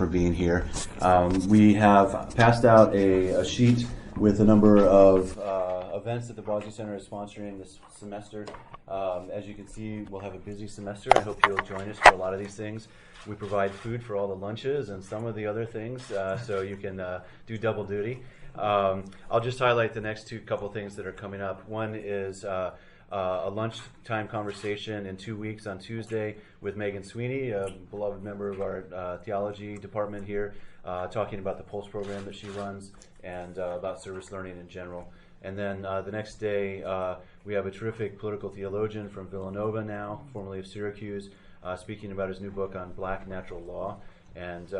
for being here. We have passed out a sheet with a number of events that the Boise Center is sponsoring this semester. As you can see, we'll have a busy semester. I hope you'll join us for a lot of these things. We provide food for all the lunches and some of the other things, so you can do double duty. I'll just highlight the next couple things that are coming up. One is a lunchtime conversation in 2 weeks on Tuesday with Megan Sweeney, a beloved member of our theology department here, talking about the Pulse program that she runs and about service learning in general. And then the next day, we have a terrific political theologian from Villanova now, formerly of Syracuse, speaking about his new book on Black natural law. And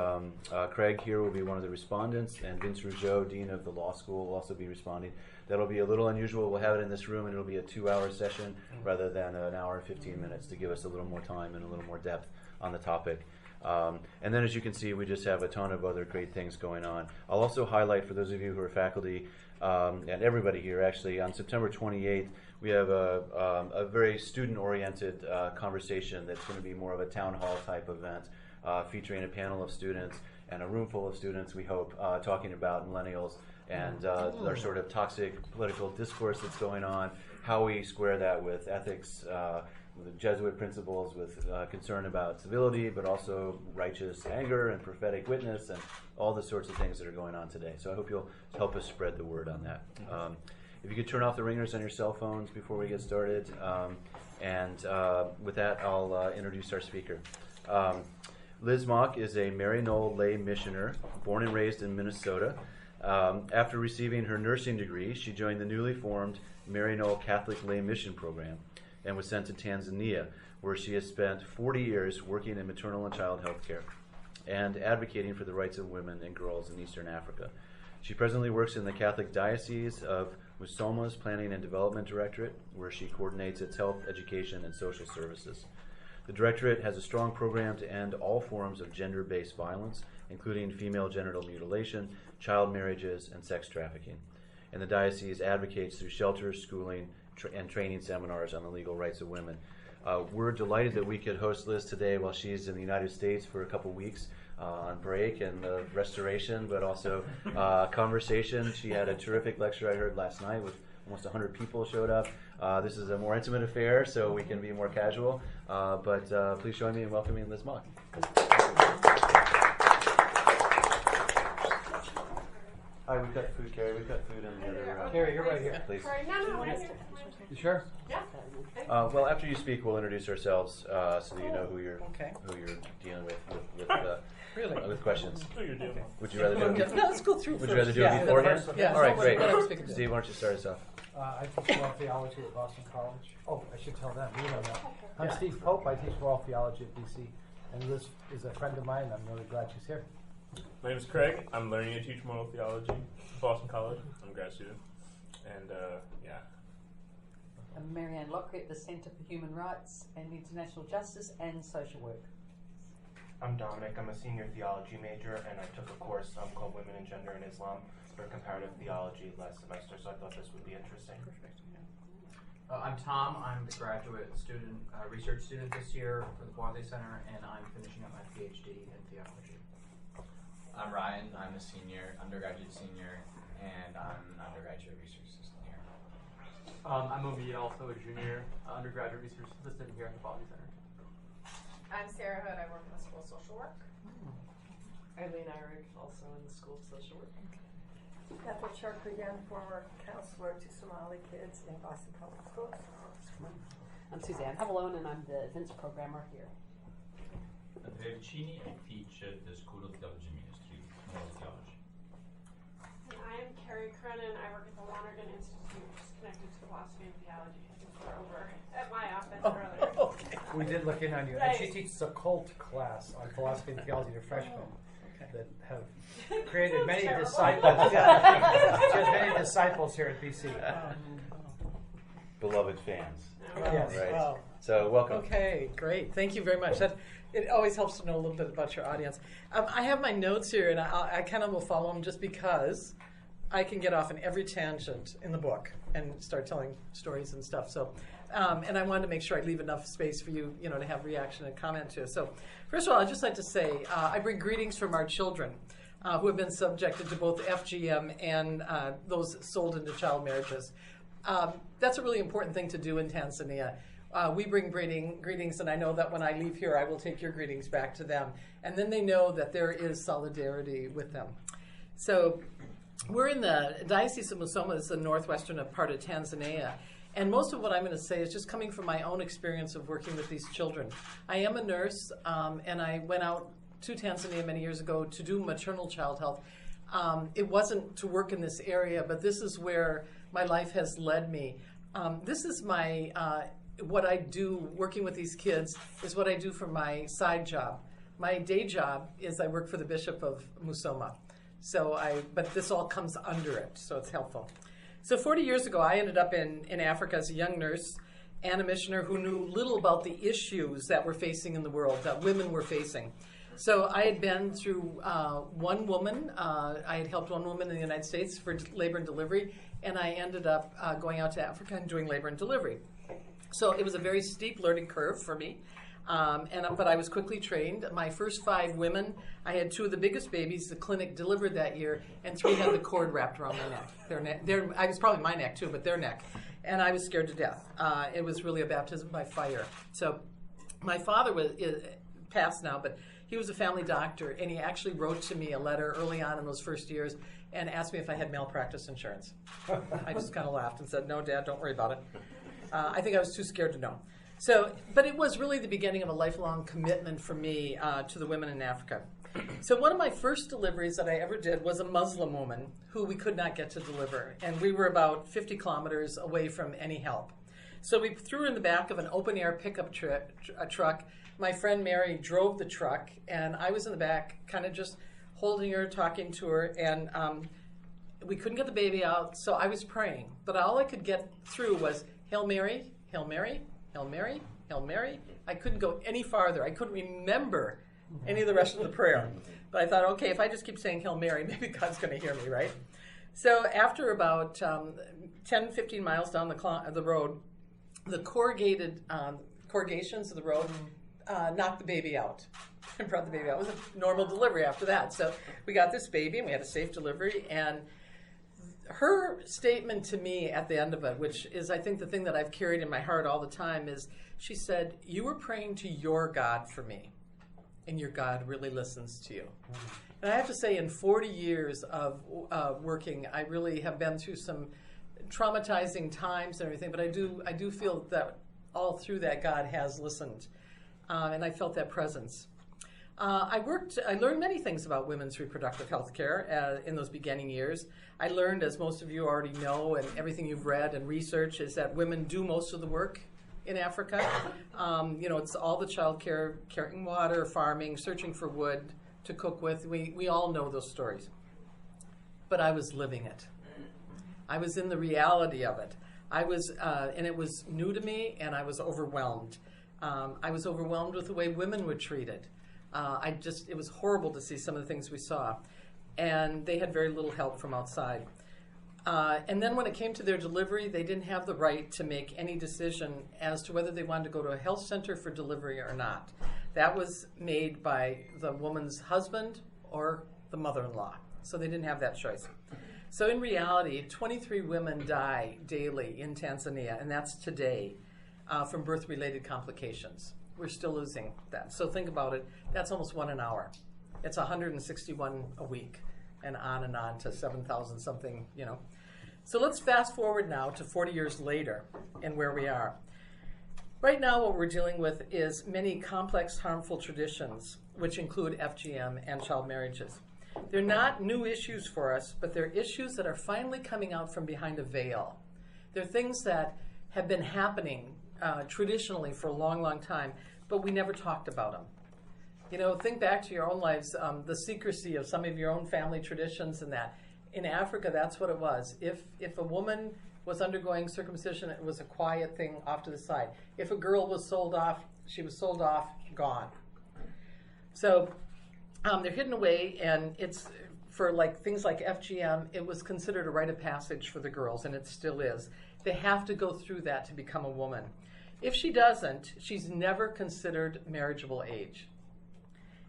Craig here will be one of the respondents, and Vince Rougeau, Dean of the Law School, will also be responding. That'll be a little unusual. We'll have it in this room, and it'll be a 2-hour session rather than an hour and 15 minutes to give us a little more time and a little more depth on the topic. And then, as you can see, we just have a ton of other great things going on. I'll also highlight, for those of you who are faculty, and everybody here actually, on September 28th, we have a very student-oriented conversation that's going to be more of a town hall type event, featuring a panel of students and a room full of students, we hope, talking about millennials and their sort of toxic political discourse that's going on, how we square that with ethics, with Jesuit principles, with concern about civility, but also righteous anger and prophetic witness and all the sorts of things that are going on today. So I hope you'll help us spread the word on that. If you could turn off the ringers on your cell phones before we get started. And with that, I'll introduce our speaker. Liz Mach is a Maryknoll Lay Missioner, born and raised in Minnesota. After receiving her nursing degree, she joined the newly formed Maryknoll Catholic Lay Mission program and was sent to Tanzania, where she has spent 40 years working in maternal and child health care and advocating for the rights of women and girls in Eastern Africa. She presently works in the Catholic Diocese of Musoma's Planning and Development Directorate, where she coordinates its health, education, and social services. The Directorate has a strong program to end all forms of gender-based violence, including female genital mutilation, child marriages, and sex trafficking. And the Diocese advocates through shelters, schooling, and training seminars on the legal rights of women. We're delighted that we could host Liz today while she's in the United States for a couple weeks on break and restoration, but also conversation. She had a terrific lecture I heard last night with almost 100 people showed up. This is a more intimate affair, so we can be more casual. But please join me in welcoming Liz Mach. Hi, we've got food, Carrie. We've got food in the other room. Carrie, you're right here. Please. No, You sure? Yeah. Well, after you speak, we'll introduce ourselves so that you know who you're dealing with questions. Who you're dealing with. Would you rather do it? No, let's go through Would first. you rather do it beforehand? Yeah. All right, great. Steve, Steve, why don't you start us off? I teach moral theology at Boston College. Oh, I should tell them. You know that. I'm Steve Pope. I teach moral theology at BC. And Liz is a friend of mine. I'm really glad she's here. My name is Craig. I'm learning to teach moral theology at Boston College. I'm a grad student. And, I'm Marianne Lockery at the Centre for Human Rights and International Justice and Social Work. I'm Dominic. I'm a senior theology major, and I took a course called Women and Gender in Islam for comparative theology last semester, so I thought this would be interesting. I'm Tom. I'm the graduate student, research student this year for the Boise Center, and I'm finishing up my PhD in theology. I'm Ryan. I'm a senior, undergraduate senior, and I'm an undergraduate research assistant here. I'm Obi, also a junior undergraduate research assistant here at the Boise Center. I'm Sarah Hood. I work in the School of Social Work. Eileen Irick, also in the School of Social Work. Catherine Sharkrigan, former counselor to Somali kids in Boston Public Schools. I'm Suzanne Havalone, and I'm the events programmer here. Andrea Vicini. I teach at the School of Theology Ministry, Moral Theology. And I am Carrie Cronin. I work at the Lonergan Institute, which is connected to philosophy and theology. I think we're over at my office earlier. Okay. We did look in on you. Right. And she teaches a cult class on philosophy and theology to freshmen that have created many disciples. She has many disciples here at BC. Beloved fans. Yes. Right. Wow. So welcome. Okay, great. Thank you very much. It always helps to know a little bit about your audience. I have my notes here, and I kind of will follow them just because I can get off in every tangent in the book and start telling stories and stuff. So And I wanted to make sure I leave enough space for you, to have reaction and comment to. So, first of all, I'd just like to say I bring greetings from our children who have been subjected to both FGM and those sold into child marriages. That's a really important thing to do in Tanzania. We bring greetings, and I know that when I leave here, I will take your greetings back to them. And then they know that there is solidarity with them. So we're in the Diocese of Musoma. This is the northwestern part of Tanzania. And most of what I'm going to say is just coming from my own experience of working with these children. I am a nurse, and I went out to Tanzania many years ago to do maternal child health. It wasn't to work in this area, but this is where my life has led me. This is my what I do working with these kids is what I do for my side job. My day job is I work for the Bishop of Musoma. But this all comes under it, so it's helpful. So 40 years ago, I ended up in Africa as a young nurse and a missioner who knew little about the issues that we're facing in the world, that women were facing. So I had been through one woman. I had helped one woman in the United States for labor and delivery, and I ended up going out to Africa and doing labor and delivery. So it was a very steep learning curve for me, but I was quickly trained. My first 5 women, I had 2 of the biggest babies the clinic delivered that year, and 3 had the cord wrapped around their neck. I was probably my neck too, but their neck. And I was scared to death. It was really a baptism by fire. So my father is passed now, but he was a family doctor, and he actually wrote to me a letter early on in those first years and asked me if I had malpractice insurance. I just kind of laughed and said, "No, Dad, don't worry about it." I think I was too scared to know. But it was really the beginning of a lifelong commitment for me to the women in Africa. So one of my first deliveries that I ever did was a Muslim woman who we could not get to deliver. And we were about 50 kilometers away from any help. So we threw her in the back of an open-air pickup truck. My friend Mary drove the truck, and I was in the back kind of just holding her, talking to her, and we couldn't get the baby out, so I was praying. But all I could get through was, Hail Mary, Hail Mary, Hail Mary, Hail Mary. I couldn't go any farther. I couldn't remember any of the rest of the prayer. But I thought, okay, if I just keep saying Hail Mary, maybe God's going to hear me, right? So after about 10, 15 miles down the road, the corrugations of the road knocked the baby out and brought the baby out. It was a normal delivery after that. So we got this baby, and we had a safe delivery, and her statement to me at the end of it, which is I think the thing that I've carried in my heart all the time, is she said, "You were praying to your God for me, and your God really listens to you." And I have to say, in 40 years of working, I really have been through some traumatizing times and everything, but I do feel that all through that God has listened, and I felt that presence. I learned many things about women's reproductive health care in those beginning years. I learned, as most of you already know, and everything you've read and researched, is that women do most of the work in Africa. It's all the child care, carrying water, farming, searching for wood to cook with. We all know those stories. But I was living it. I was in the reality of it. And it was new to me, and I was overwhelmed. I was overwhelmed with the way women were treated. It was horrible to see some of the things we saw. And they had very little help from outside. And then when it came to their delivery, they didn't have the right to make any decision as to whether they wanted to go to a health center for delivery or not. That was made by the woman's husband or the mother-in-law. So they didn't have that choice. So in reality, 23 women die daily in Tanzania, and that's today, from birth-related complications. We're still losing that. So think about it. That's almost 1 an hour. It's 161 a week, and on to 7,000 something, So let's fast forward now to 40 years later and where we are. Right now, what we're dealing with is many complex, harmful traditions, which include FGM and child marriages. They're not new issues for us, but they're issues that are finally coming out from behind a veil. They're things that have been happening traditionally for a long, long time, but we never talked about them. Think back to your own lives, the secrecy of some of your own family traditions and that. In Africa, that's what it was. If a woman was undergoing circumcision, it was a quiet thing off to the side. If a girl was sold off, she was sold off, gone. So they're hidden away, and it's for things like FGM, it was considered a rite of passage for the girls, and it still is. They have to go through that to become a woman. If she doesn't, she's never considered marriageable age.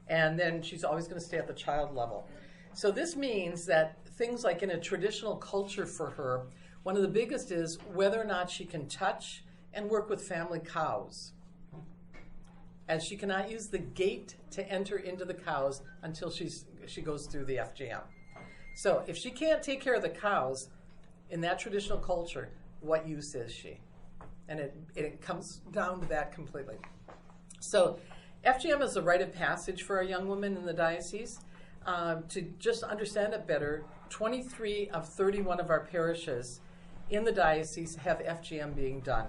And then she's always going to stay at the child level. So this means that things like in a traditional culture for her, one of the biggest is whether or not she can touch and work with family cows, as she cannot use the gate to enter into the cows until she goes through the FGM. So if she can't take care of the cows in that traditional culture, what use is she? And it comes down to that completely. So FGM is a rite of passage for our young women in the diocese. To just understand it better, 23 of 31 of our parishes in the diocese have FGM being done.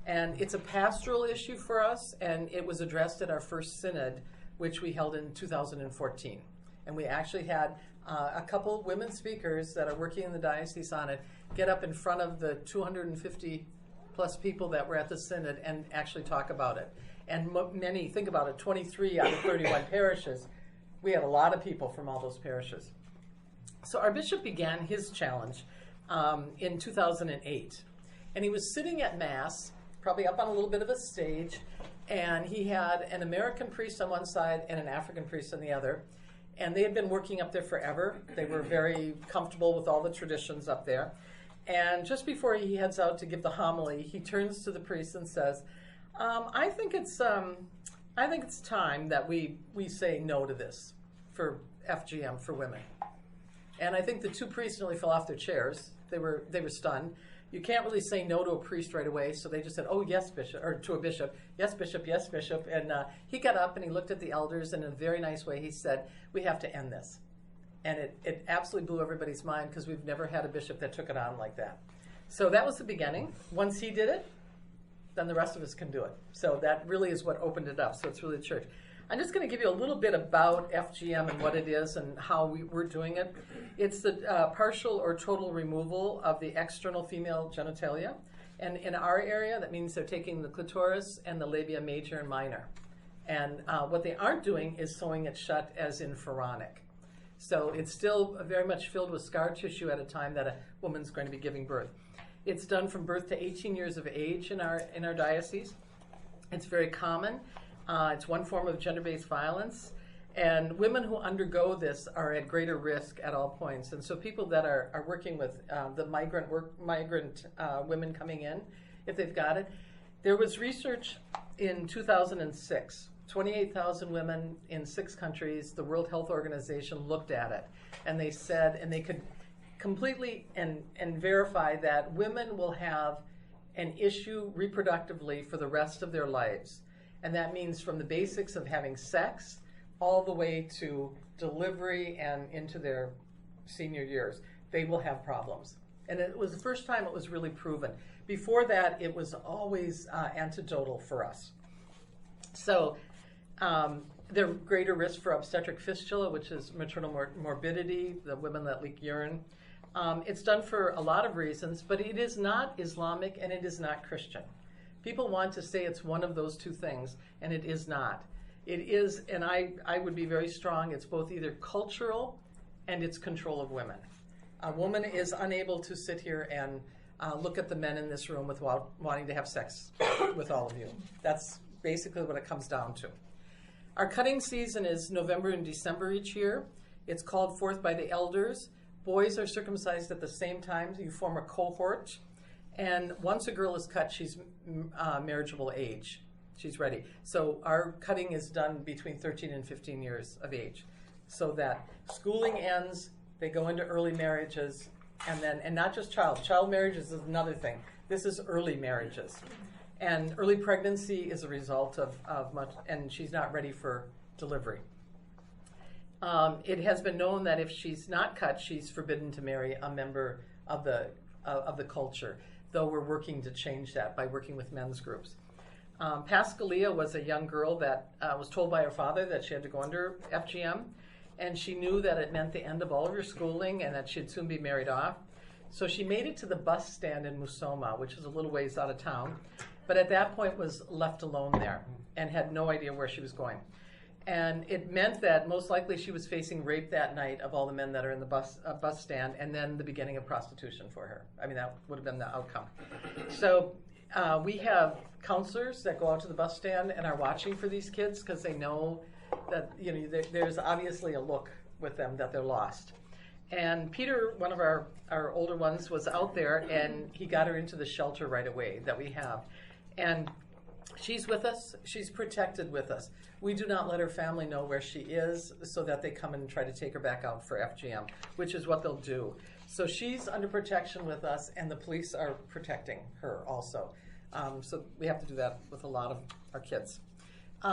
And it's a pastoral issue for us, and it was addressed at our first synod, which we held in 2014. And we actually had a couple women speakers that are working in the diocese on it get up in front of the 250 plus people that were at the synod and actually talk about it. And many, think about it, 23 out of 31 parishes, we had a lot of people from all those parishes. So our bishop began his challenge in 2008. And he was sitting at Mass, probably up on a little bit of a stage, and he had an American priest on one side and an African priest on the other. And they had been working up there forever. They were very comfortable with all the traditions up there. And just before he heads out to give the homily, he turns to the priest and says, I think it's time that we say no to this for FGM for women. And I think the two priests nearly fell off their chairs. They were stunned. You can't really say no to a priest right away, so they just said, oh, yes, bishop, or to a bishop, yes, bishop, yes, bishop. And he got up and he looked at the elders, and in a very nice way, he said, we have to end this. And it absolutely blew everybody's mind, because we've never had a bishop that took it on like that. So that was the beginning. Once he did it, then the rest of us can do it. So that really is what opened it up. So it's really the church. I'm just going to give you a little bit about FGM and what it is and how we're doing it. It's the partial or total removal of the external female genitalia. And in our area, that means they're taking the clitoris and the labia major and minor. And what they aren't doing is sewing it shut, as in pharaonic. So it's still very much filled with scar tissue at a time that a woman's going to be giving birth. It's done from birth to 18 years of age in our diocese. It's very common. It's one form of gender-based violence. And women who undergo this are at greater risk at all points. And so people that are working with the migrant women coming in, if they've got it, there was research in 2006. 28,000 women in 6 countries, the World Health Organization looked at it. And they said, and they could completely and verify that women will have an issue reproductively for the rest of their lives. And that means from the basics of having sex all the way to delivery and into their senior years. They will have problems. And it was the first time it was really proven. Before that, it was always anecdotal for us. So they're greater risk for obstetric fistula, which is maternal morbidity, the women that leak urine. It's done for a lot of reasons, but it is not Islamic and it is not Christian. People want to say it's one of those two things, and it is not. It is, and I would be very strong, it's both either cultural and it's control of women. A woman is unable to sit here and look at the men in this room without wanting to have sex with all of you. That's basically what it comes down to. Our cutting season is November and December each year. It's called forth by the elders. Boys are circumcised at the same time. You form a cohort. And once a girl is cut, she's marriageable age. She's ready. So our cutting is done between 13 and 15 years of age. So that schooling ends, they go into early marriages, and not just child marriages is another thing. This is early marriages. And early pregnancy is a result of much, and she's not ready for delivery. It has been known that if she's not cut, she's forbidden to marry a member of the culture, though we're working to change that by working with men's groups. Pascalia was a young girl that was told by her father that she had to go under FGM, and she knew that it meant the end of all of her schooling and that she'd soon be married off. So she made it to the bus stand in Musoma, which is a little ways out of town, but at that point was left alone there and had no idea where she was going. And it meant that most likely she was facing rape that night of all the men that are in the bus stand, and then the beginning of prostitution for her. I mean, that would have been the outcome. So We have counselors that go out to the bus stand and are watching for these kids because they know that there's obviously a look with them that they're lost. And Peter, one of our older ones, was out there and he got her into the shelter right away that we have. And she's with us. She's protected with us. We do not let her family know where she is so that they come and try to take her back out for FGM, which is what they'll do. So she's under protection with us, and the police are protecting her also. So we have to do that with a lot of our kids.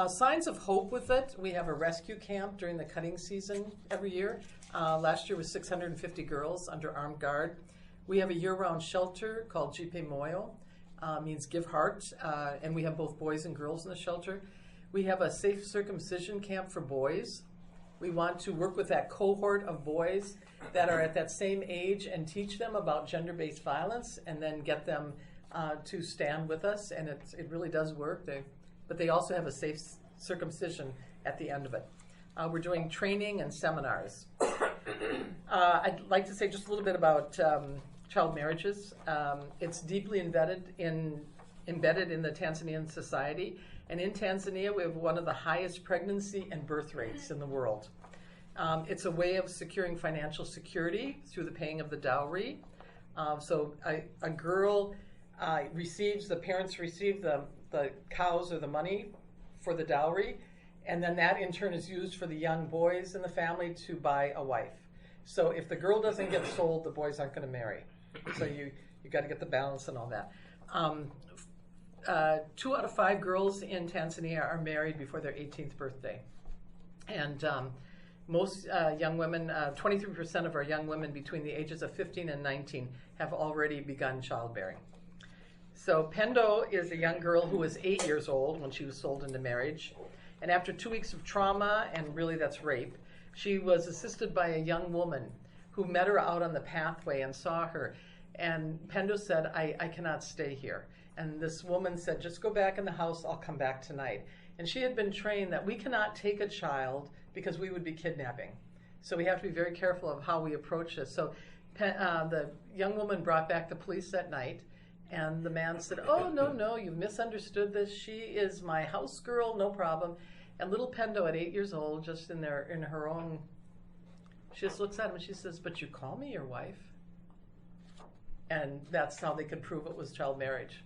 Signs of hope with it. We have a rescue camp during the cutting season every year. Last year was 650 girls under armed guard. We have a year-round shelter called Jipe Moyo, means give heart, and we have both boys and girls in the shelter. We have a safe circumcision camp for boys. We want to work with that cohort of boys that are at that same age and teach them about gender-based violence and then get them to stand with us, and it really does work. But they also have a safe circumcision at the end of it. We're doing training and seminars. I'd like to say just a little bit about child marriages. It's deeply embedded in the Tanzanian society. And in Tanzania, we have one of the highest pregnancy and birth rates in the world. It's a way of securing financial security through the paying of the dowry. So a girl the parents receive the cows or the money for the dowry, and then that in turn is used for the young boys in the family to buy a wife. So if the girl doesn't get sold, the boys aren't going to marry. So you got to get the balance and all that. 2 out of 5 girls in Tanzania are married before their 18th birthday. And most young women, 23% of our young women between the ages of 15 and 19 have already begun childbearing. So Pendo is a young girl who was 8 years old when she was sold into marriage. And after 2 weeks of trauma, and really that's rape, she was assisted by a young woman who met her out on the pathway and saw her. And Pendo said, I cannot stay here. And this woman said, just go back in the house, I'll come back tonight. And she had been trained that we cannot take a child because we would be kidnapping. So we have to be very careful of how we approach this. So the young woman brought back the police that night, and the man said, oh, no, you misunderstood this. She is my house girl, no problem. And little Pendo at 8 years old, just in her own, she just looks at him and she says, but you call me your wife? And that's how they could prove it was child marriage.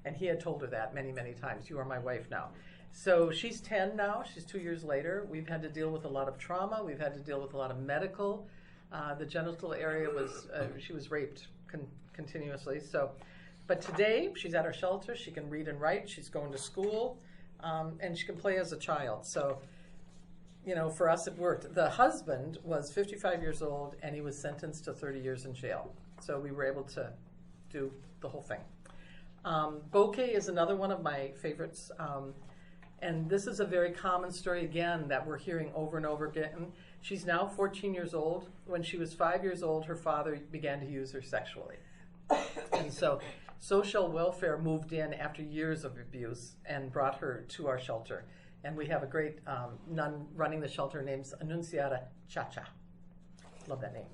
And he had told her that many, many times. You are my wife now. So she's 10 now. She's 2 years later. We've had to deal with a lot of trauma. We've had to deal with a lot of medical. The genital area was, she was raped continuously. But today, she's at our shelter. She can read and write. She's going to school. And she can play as a child. So, for us, it worked. The husband was 55 years old, and he was sentenced to 30 years in jail. So we were able to do the whole thing. Bokeh is another one of my favorites. And this is a very common story, again, that we're hearing over and over again. She's now 14 years old. When she was 5 years old, her father began to use her sexually. And so social welfare moved in after years of abuse and brought her to our shelter. And we have a great nun running the shelter named Annunciata Chacha. Love that name.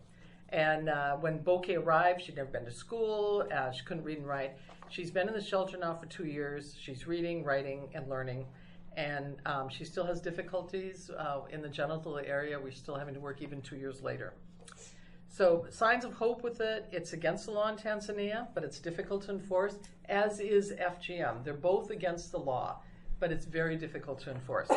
And when Bokeh arrived, she'd never been to school. She couldn't read and write. She's been in the shelter now for 2 years. She's reading, writing, and learning. And she still has difficulties in the genital area. We're still having to work even 2 years later. So signs of hope with it. It's against the law in Tanzania, but it's difficult to enforce, as is FGM. They're both against the law, but it's very difficult to enforce.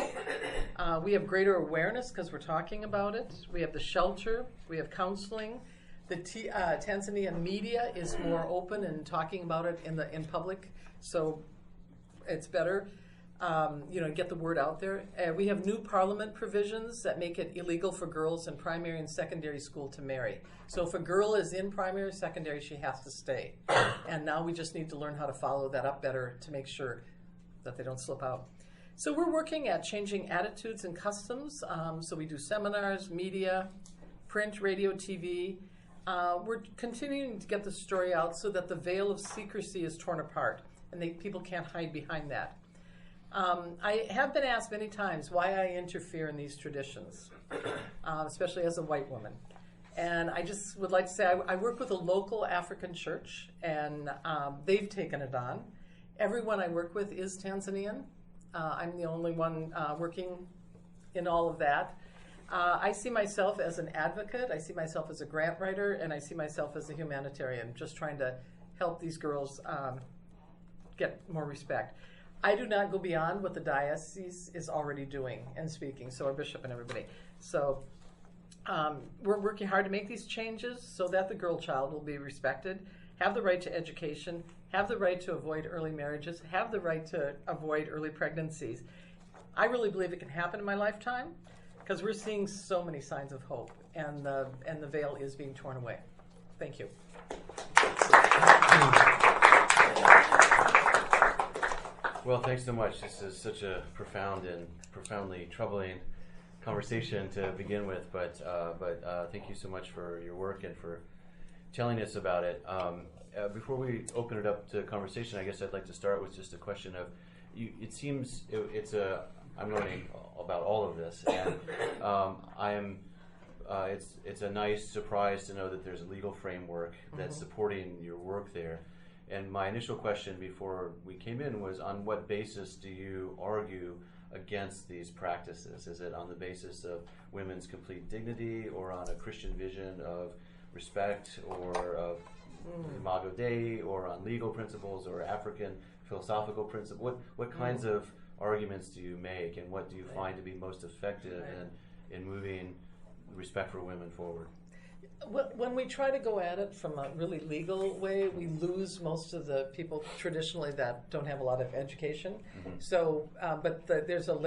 We have greater awareness because we're talking about it. We have the shelter. We have counseling. The Tanzanian media is more open and talking about it in public, so it's better. Get the word out there. We have new parliament provisions that make it illegal for girls in primary and secondary school to marry. So if a girl is in primary or secondary, she has to stay. And now we just need to learn how to follow that up better to make sure that they don't slip out. So we're working at changing attitudes and customs. So we do seminars, media, print, radio, TV. We're continuing to get the story out so that the veil of secrecy is torn apart and people can't hide behind that. I have been asked many times why I interfere in these traditions, especially as a white woman. And I just would like to say I work with a local African church, and they've taken it on. Everyone I work with is Tanzanian. I'm the only one working in all of that. I see myself as an advocate, I see myself as a grant writer, and I see myself as a humanitarian, just trying to help these girls get more respect. I do not go beyond what the diocese is already doing and speaking, so our bishop and everybody. So we're working hard to make these changes so that the girl child will be respected, have the right to education, have the right to avoid early marriages, have the right to avoid early pregnancies. I really believe it can happen in my lifetime because we're seeing so many signs of hope, and the veil is being torn away. Thank you. Well, thanks so much. This is such a profound and profoundly troubling conversation to begin with, but thank you so much for your work and for telling us about it. Before we open it up to conversation, I guess I'd like to start with just a question of, it seems I'm learning about all of this, and it's a nice surprise to know that there's a legal framework that's supporting your work there. And my initial question before we came in was, on what basis do you argue against these practices? Is it on the basis of women's complete dignity, or on a Christian vision of respect, or of Imago Dei, or on legal principles, or African philosophical principles? What kinds of arguments do you make, and what do you find to be most effective in moving respect for women forward? When we try to go at it from a really legal way, we lose most of the people traditionally that don't have a lot of education. So, but there's a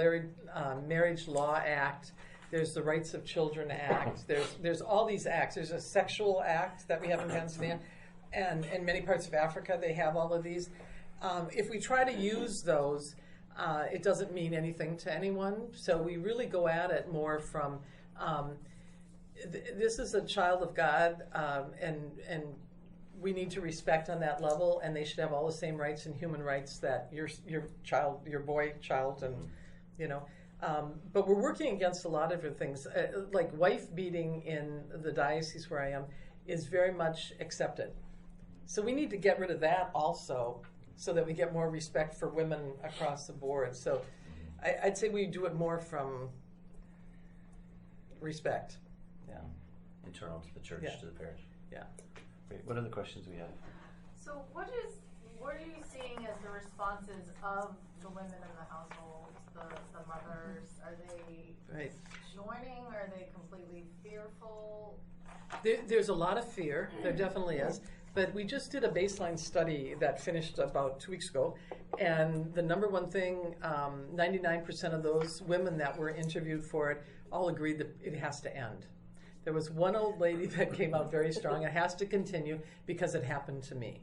Marriage Law Act, there's the Rights of Children Act, there's all these acts. There's a Sexual Act that we have in Tanzania, and in many parts of Africa they have all of these. If we try to use those, it doesn't mean anything to anyone. So we really go at it more from, this is a child of God, and we need to respect on that level, and they should have all the same rights and human rights that your child, your boy child, and but we're working against a lot of different things. Like wife beating in the diocese where I am is very much accepted. So we need to get rid of that also, so that we get more respect for women across the board. So I'd say we do it more from respect. Yeah. Internal to the church, to the parish. Yeah. Great. What other questions we have? So what are you seeing as the responses of the women in the household, the mothers? Are they joining? Are they completely fearful? There's a lot of fear. There definitely is. But we just did a baseline study that finished about 2 weeks ago, and the number one thing, 99% of those women that were interviewed for it all agreed that it has to end. There was one old lady that came out very strong. It has to continue because it happened to me.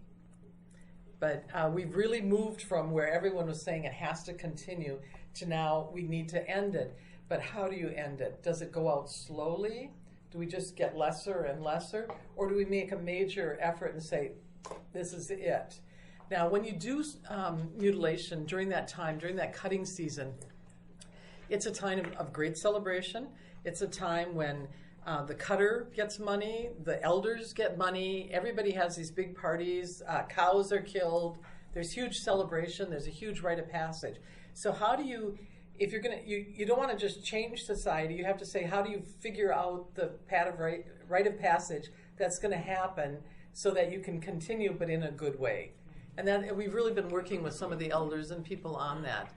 But we've really moved from where everyone was saying it has to continue to now we need to end it. But how do you end it? Does it go out slowly? Do we just get lesser and lesser? Or do we make a major effort and say, this is it? Now, when you do mutilation during that time, during that cutting season, it's a time of great celebration. It's a time when the cutter gets money, the elders get money, everybody has these big parties, cows are killed, there's huge celebration, there's a huge rite of passage. So how do you, if you're going to, you don't want to just change society, you have to say, how do you figure out the rite of passage that's going to happen so that you can continue, but in a good way? And that we've really been working with some of the elders and people on that.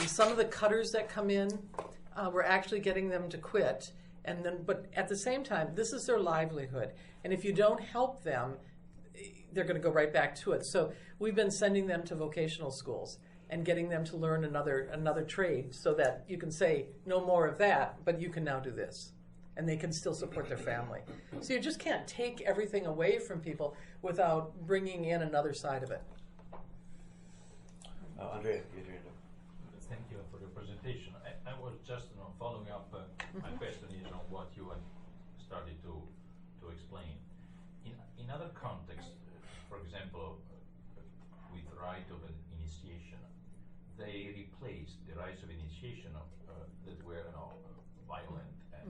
Some of the cutters that come in, we're actually getting them to quit. And then, but at the same time, this is their livelihood. And if you don't help them, they're going to go right back to it. So we've been sending them to vocational schools and getting them to learn another trade so that you can say, no more of that, but you can now do this. And they can still support their family. So you just can't take everything away from people without bringing in another side of it. Andrea, thank you for your presentation. I was just following up. My question is on what you had started to explain. In other contexts, for example, with rite of initiation, they replaced the rites of initiation that were violent and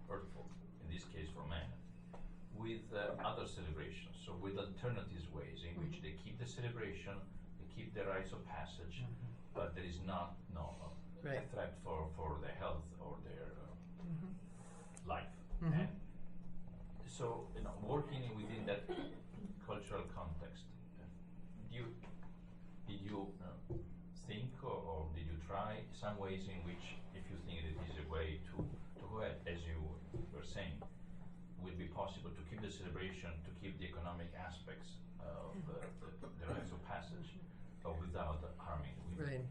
hurtful, in this case for men, with other celebrations. So with alternative ways in which they keep the celebration, they keep the rites of passage, but there is not a threat for their health or their life. And so, working within that cultural context, did you think or did you try some ways in which, if you think it is a way to go ahead, as you were saying, would be possible to keep the celebration, to keep the economic aspects of the rites of passage, but without harming women?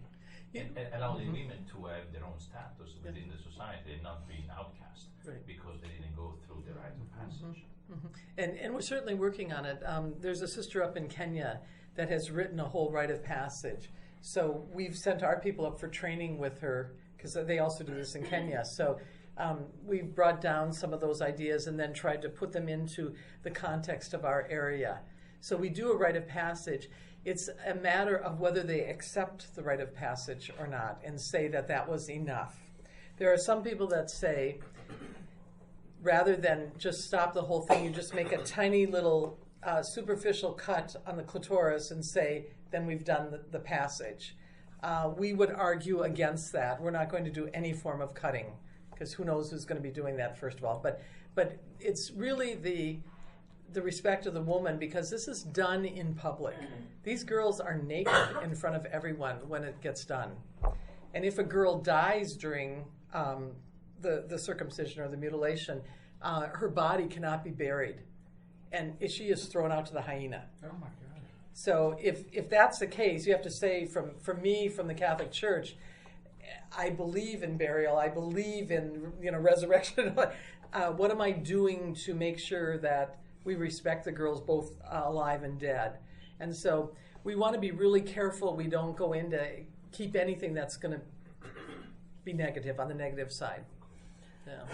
And allowing women to have their own status within the society and not being outcast because they didn't go through the rites of passage. And we're certainly working on it. There's a sister up in Kenya that has written a whole rite of passage. So we've sent our people up for training with her because they also do this in Kenya. So we've brought down some of those ideas and then tried to put them into the context of our area. So we do a rite of passage. It's a matter of whether they accept the rite of passage or not and say that that was enough. There are some people that say, rather than just stop the whole thing, you just make a tiny little superficial cut on the clitoris and say, then we've done the passage. We would argue against that. We're not going to do any form of cutting because who knows who's going to be doing that, first of all. But it's really the respect of the woman, because this is done in public. These girls are naked in front of everyone when it gets done. And if a girl dies during the circumcision or the mutilation, her body cannot be buried. And she is thrown out to the hyena. Oh my God. So if that's the case, you have to say, from me, from the Catholic Church, I believe in burial. I believe in resurrection. What am I doing to make sure that we respect the girls both alive and dead? And so we want to be really careful we don't go into keep anything that's going to be negative on the negative side. Yeah.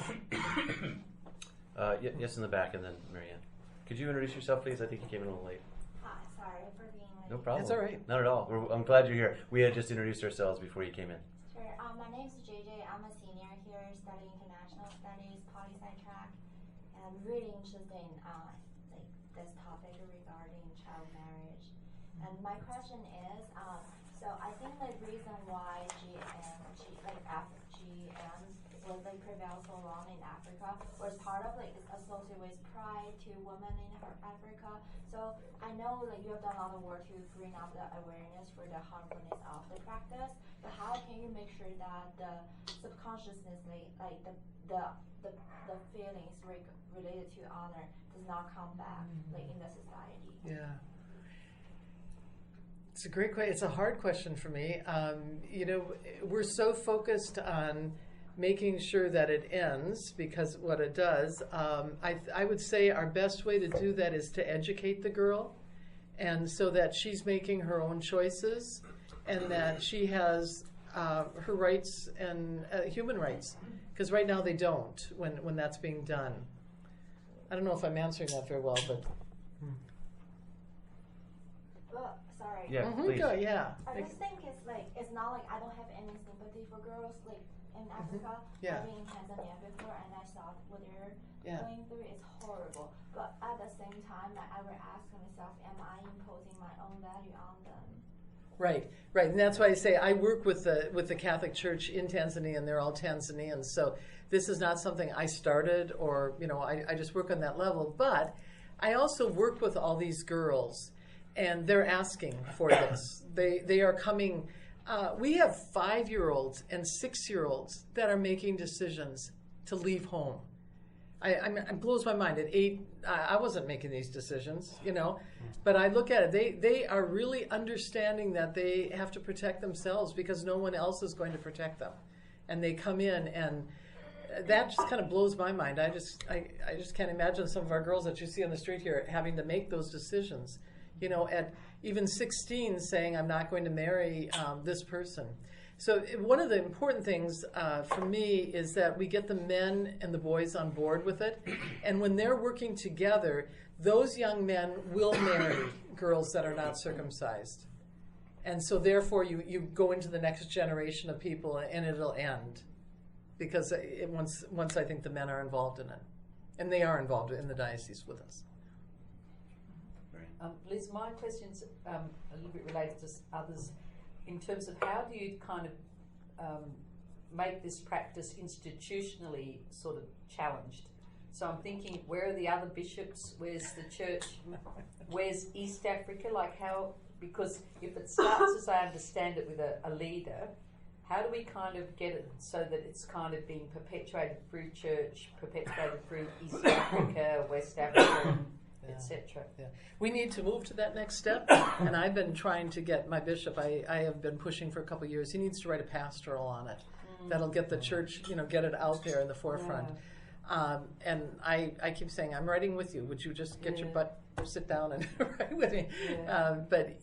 Yes, in the back, and then Marianne. Could you introduce yourself, please? I think you came in a little late. Hi, sorry for being late. No problem. It's all right. Not at all. I'm glad you're here. We had just introduced ourselves before you came in. Sure. My name is JJ. I'm a senior here studying international studies, poli-sci track, and I'm really interested in this topic regarding child marriage. And my question is, so I think the reason why GM was prevailed so long in Africa was part of it's associated with pride to women in Africa. So I know you have done a lot of work to bring up the awareness for the harmfulness of the practice, but how can you make sure that the subconsciousness, the feelings related to honor does not come back in the society? Yeah. It's a great question. It's a hard question for me. We're so focused on making sure that it ends, because what it does, I would say our best way to do that is to educate the girl, and so that she's making her own choices and that she has her rights and human rights, because right now they don't when that's being done. I don't know if I'm answering that very well, but... Well, sorry. Yeah, please. Yeah. I just think it's not like I don't have any sympathy for girls in Africa. Yeah. I've been in Tanzania before, and I saw what they're going through is horrible. But at the same time, I would ask myself, am I imposing my own value on them? Right, and that's why I say I work with the Catholic Church in Tanzania, and they're all Tanzanians. So this is not something I started, or I just work on that level. But I also work with all these girls, and they're asking for this. They are coming. We have 5-year-olds and 6-year-olds that are making decisions to leave home. It blows my mind. At 8, I wasn't making these decisions, But I look at it. They are really understanding that they have to protect themselves because no one else is going to protect them. And they come in, and that just kind of blows my mind. I just can't imagine some of our girls that you see on the street here having to make those decisions. At even 16, saying, I'm not going to marry this person. So one of the important things for me is that we get the men and the boys on board with it. And when they're working together, those young men will marry girls that are not circumcised. And so therefore you go into the next generation of people, and it'll end. Because once I think the men are involved in it. And they are involved in the diocese with us. Maureen. Liz, my question's a little bit related to others in terms of how do you kind of make this practice institutionally sort of challenged? So I'm thinking, where are the other bishops? Where's the church? Where's East Africa? Like how, because if it starts, as I understand it, with a leader, how do we kind of get it so that it's kind of being perpetuated through church, perpetuated through East Africa, West Africa, etc.? Yeah. We need to move to that next step, and I've been trying to get my bishop, I have been pushing for a couple of years, he needs to write a pastoral on it. That'll get the church, get it out there in the forefront. And I keep saying, I'm writing with you. Would you just get your butt, sit down and write with me? But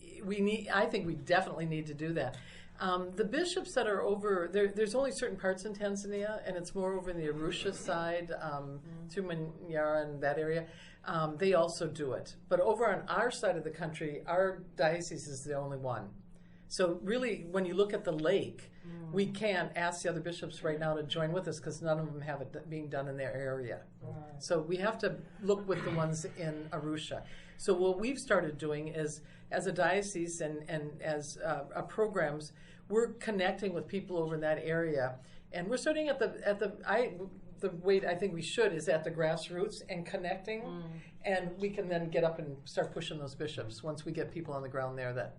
I think we definitely need to do that. The bishops that are over, there's only certain parts in Tanzania, and it's more over in the Arusha side, through Manyara and that area. They also do it. But over on our side of the country, our diocese is the only one. So really, when you look at the lake, we can't ask the other bishops right now to join with us because none of them have it being done in their area. So we have to look with the ones in Arusha. So what we've started doing is, as a diocese and as programs, we're connecting with people over in that area, and we're starting at the way I think we should is at the grassroots and connecting, and we can then get up and start pushing those bishops once we get people on the ground there that.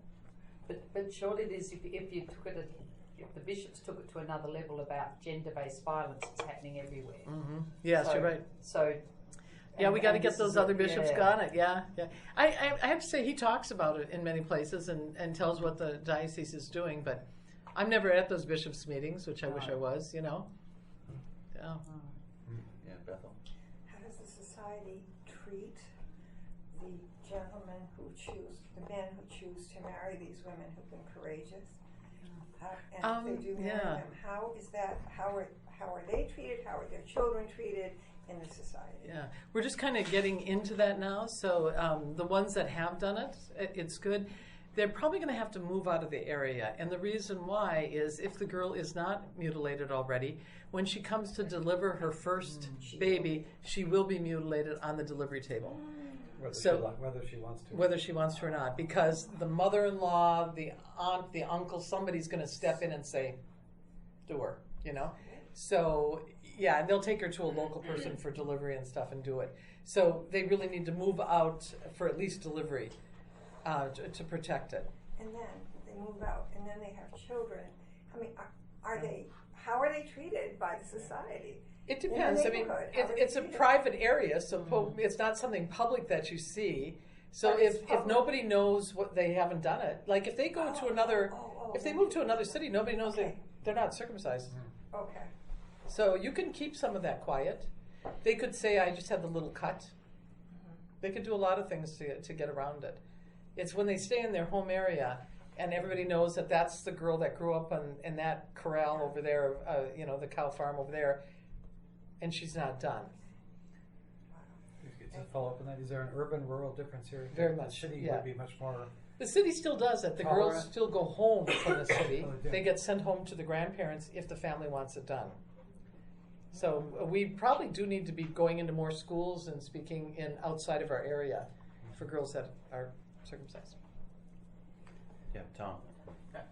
But surely it is if you took it, if the bishops took it to another level about gender-based violence, it's happening everywhere. Yes, you're right. So. Yeah, we got to get those other bishops on it. Yeah. I have to say he talks about it in many places and tells what the diocese is doing, but I'm never at those bishops' meetings, which I wish I was. Yeah. Yeah, Bethel. How does the society treat the gentlemen who choose, the men who choose to marry these women who've been courageous? And if they do marry them, how is that? How are they treated? How are their children treated in the society? Yeah, we're just kind of getting into that now. So the ones that have done it, it's good. They're probably going to have to move out of the area. And the reason why is if the girl is not mutilated already, when she comes to deliver her first baby, she will be mutilated on the delivery table. Whether she wants to. Whether she wants to or not. Because the mother-in-law, the aunt, the uncle, somebody's going to step in and say, do her, So, yeah, and they'll take her to a local person for delivery and stuff and do it. So they really need to move out for at least delivery to protect it. And then they move out, and then they have children. I mean, how are they treated by the society? It depends. I mean, it's a private area, so it's not something public that you see. So if nobody knows what, they haven't done it. Like if they go to another, if they move to another city, nobody knows they're not circumcised. Okay. So you can keep some of that quiet. They could say, I just had the little cut. They could do a lot of things to get around it. It's when they stay in their home area and everybody knows that that's the girl that grew up in that corral over there, the cow farm over there, and she's not done. To follow up on that, is there an urban-rural difference here? Very much. The city would be much more. The city still does it. The girls still go home from the city. They get sent home to the grandparents if the family wants it done. So we probably do need to be going into more schools and speaking outside of our area for girls that are circumcised. Yeah, Tom.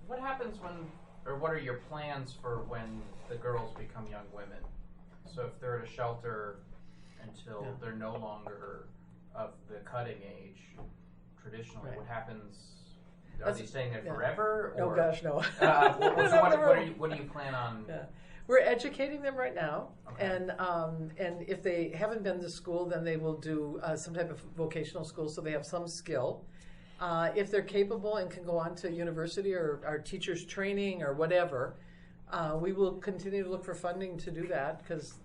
What happens what are your plans for when the girls become young women? So if they're at a shelter until they're no longer of the cutting age, traditionally, what happens? Are they staying there forever? No, gosh, no. What do you plan on? Yeah. We're educating them right now, and if they haven't been to school, then they will do some type of vocational school so they have some skill. If they're capable and can go on to university or our teachers training or whatever, we will continue to look for funding to do that because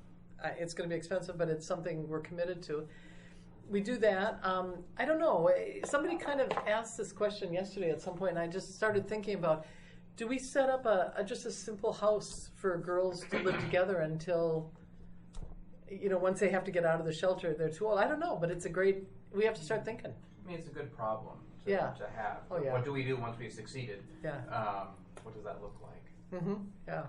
it's going to be expensive, but it's something we're committed to. We do that. I don't know. Somebody kind of asked this question yesterday at some point, and I just started thinking about, do we set up just a simple house for girls to live together until, once they have to get out of the shelter, they're too old? I don't know, but we have to start thinking. I mean, it's a good problem to have. Oh, yeah. What do we do once we've succeeded? Yeah. What does that look like? Yeah.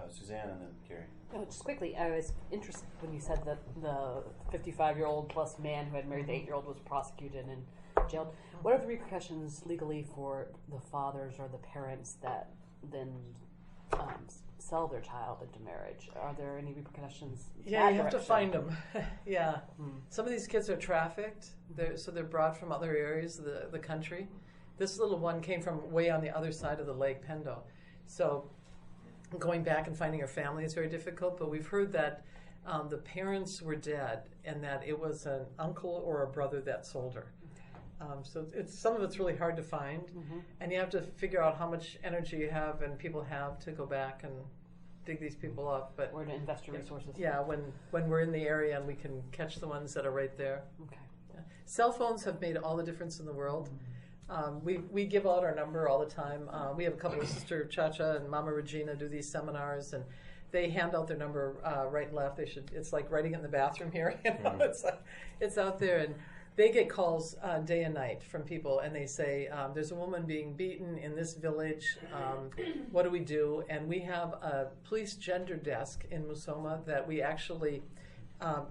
Suzanne and then Carrie. No, just quickly, I was interested when you said that the 55-year-old plus man who had married the 8-year-old was prosecuted and jailed. What are the repercussions legally for the fathers or the parents that then sell their child into marriage? Are there any repercussions? Yeah, you have to find them. Yeah. Some of these kids are trafficked, so they're brought from other areas of the country. This little one came from way on the other side of the lake, Pendo. So going back and finding her family is very difficult, but we've heard that the parents were dead and that it was an uncle or a brother that sold her. So some of it's really hard to find, and you have to figure out how much energy you have and people have to go back and dig these people up. But or to invest your resources. Yeah, when we're in the area and we can catch the ones that are right there. Okay. Yeah. Cell phones have made all the difference in the world. We give out our number all the time. We have a couple of Sister Chacha and Mama Regina do these seminars, and they hand out their number right and left. It's like writing it in the bathroom here. You know, it's out there, and they get calls day and night from people, and they say, there's a woman being beaten in this village. What do we do? And we have a police gender desk in Musoma that we actually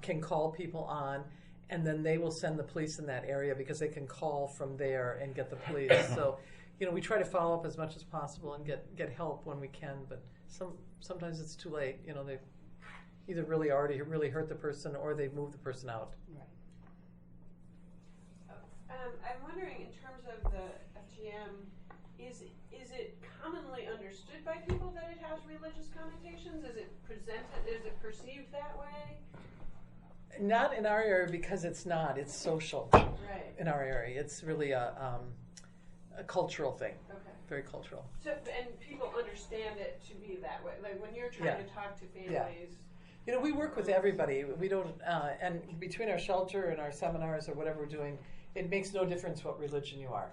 can call people on, and then they will send the police in that area because they can call from there and get the police. So, we try to follow up as much as possible and get help when we can, but sometimes it's too late. They either really already really hurt the person or they've moved the person out. Right. I'm wondering, in terms of the FGM, is it commonly understood by people that it has religious connotations? Is it presented? Is it perceived that way? Not in our area because it's not. It's social. Right. In our area, it's really a cultural thing. Okay. Very cultural. So, and people understand it to be that way. Like when you're trying to talk to families. Yeah. We work with everybody. We don't, and between our shelter and our seminars or whatever we're doing, it makes no difference what religion you are.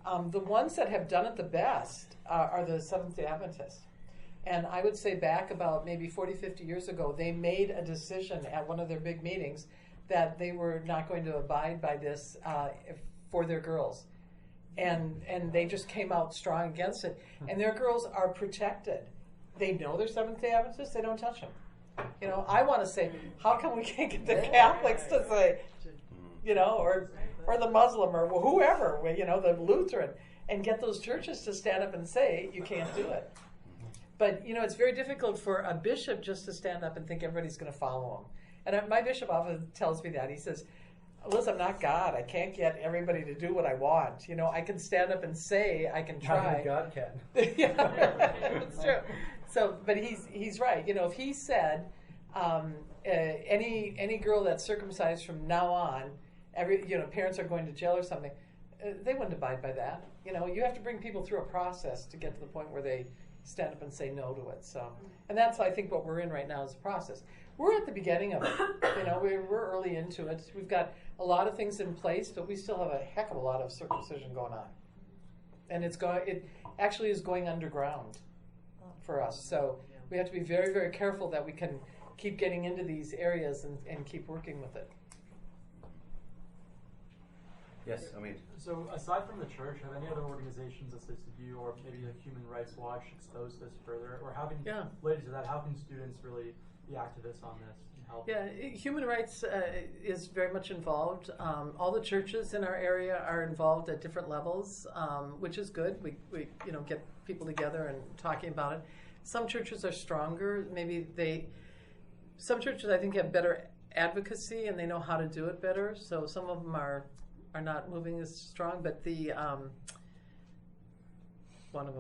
Right. The ones that have done it the best are the Seventh-day Adventists. And I would say back about maybe 40, 50 years ago, they made a decision at one of their big meetings that they were not going to abide by this for their girls. And they just came out strong against it. And their girls are protected. They know they're Seventh-day Adventists. They don't touch them. I want to say, how come we can't get the Catholics to say, or the Muslim or whoever, the Lutheran, and get those churches to stand up and say, you can't do it. But, it's very difficult for a bishop just to stand up and think everybody's going to follow him. And my bishop often tells me that. He says, listen, I'm not God. I can't get everybody to do what I want. I can stand up and say, I can try. Not God can. It's true. So, but he's right. If he said, any girl that's circumcised from now on, parents are going to jail or something, they wouldn't abide by that. You have to bring people through a process to get to the point where they stand up and say no to it. So, and that's, I think, what we're in right now is a process. We're at the beginning of it. We're early into it. We've got a lot of things in place, but we still have a heck of a lot of circumcision going on. And it actually is going underground for us. So we have to be very, very careful that we can keep getting into these areas and keep working with it. Yes, I mean. So aside from the church, have any other organizations assisted you, or maybe like Human Rights Watch, expose this further? Or related to that, how can students really be activists on this and help? Yeah, human rights is very much involved. All the churches in our area are involved at different levels, which is good. We get people together and talking about it. Some churches are stronger. Some churches I think have better advocacy and they know how to do it better. So some of them are not moving as strong, but one of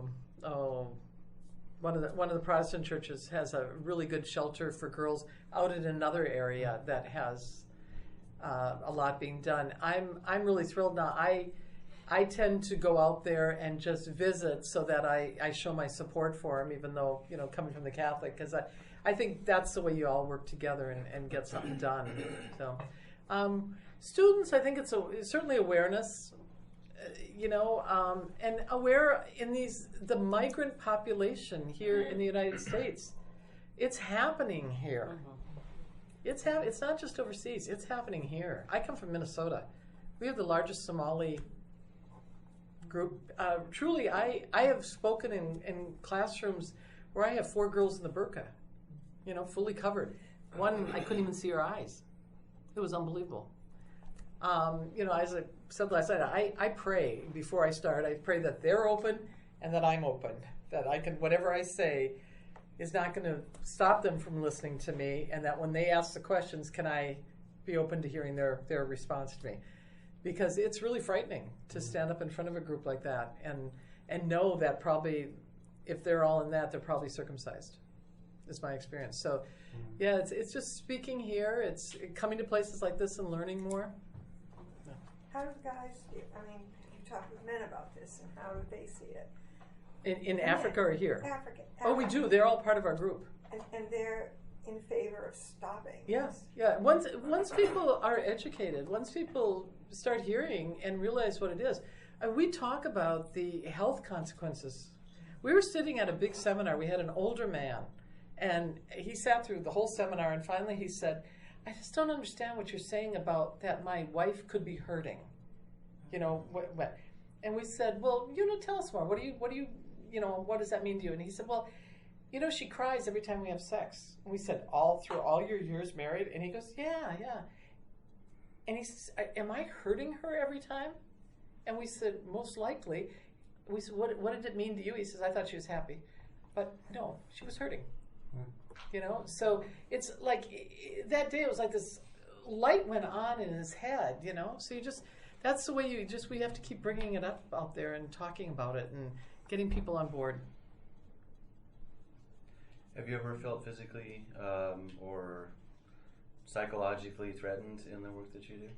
the Protestant churches has a really good shelter for girls out in another area that has a lot being done. I'm really thrilled now. I tend to go out there and just visit so that I show my support for them, even though coming from the Catholic, because I think that's the way you all work together and get something done. So. Students, I think it's certainly awareness, and aware in the migrant population here in the United States. It's happening here. It's not just overseas. It's happening here. I come from Minnesota. We have the largest Somali group. Truly, I have spoken in classrooms where I have 4 girls in the burqa, fully covered. One, I couldn't even see her eyes. It was unbelievable. As I said last night, I pray before I start. I pray that they're open and that I'm open. That I can, whatever I say is not going to stop them from listening to me, and that when they ask the questions, can I be open to hearing their response to me? Because it's really frightening to stand up in front of a group like that and know that probably, if they're all in that, they're probably circumcised, is my experience. So, yeah, it's just speaking here. It's coming to places like this and learning more. How do guys, you talk with men about this, and how do they see it? In Africa or here? Africa. Oh, we do. They're all part of our group. And they're in favor of stopping. Yes, yeah. Once people are educated, once people start hearing and realize what it is, we talk about the health consequences. We were sitting at a big seminar. We had an older man, and he sat through the whole seminar, and finally he said, I just don't understand what you're saying about that my wife could be hurting. What? And we said, well, tell us more. What does that mean to you? And he said, well, she cries every time we have sex. And we said, through all your years married? And he goes, yeah. And he says, am I hurting her every time? And we said, most likely. We said, what did it mean to you? He says, I thought she was happy. But no, she was hurting. So it's like that day it was like this light went on in his head, so that's the way we have to keep bringing it up out there and talking about it and getting people on board. Have you ever felt physically or psychologically threatened in the work that you do?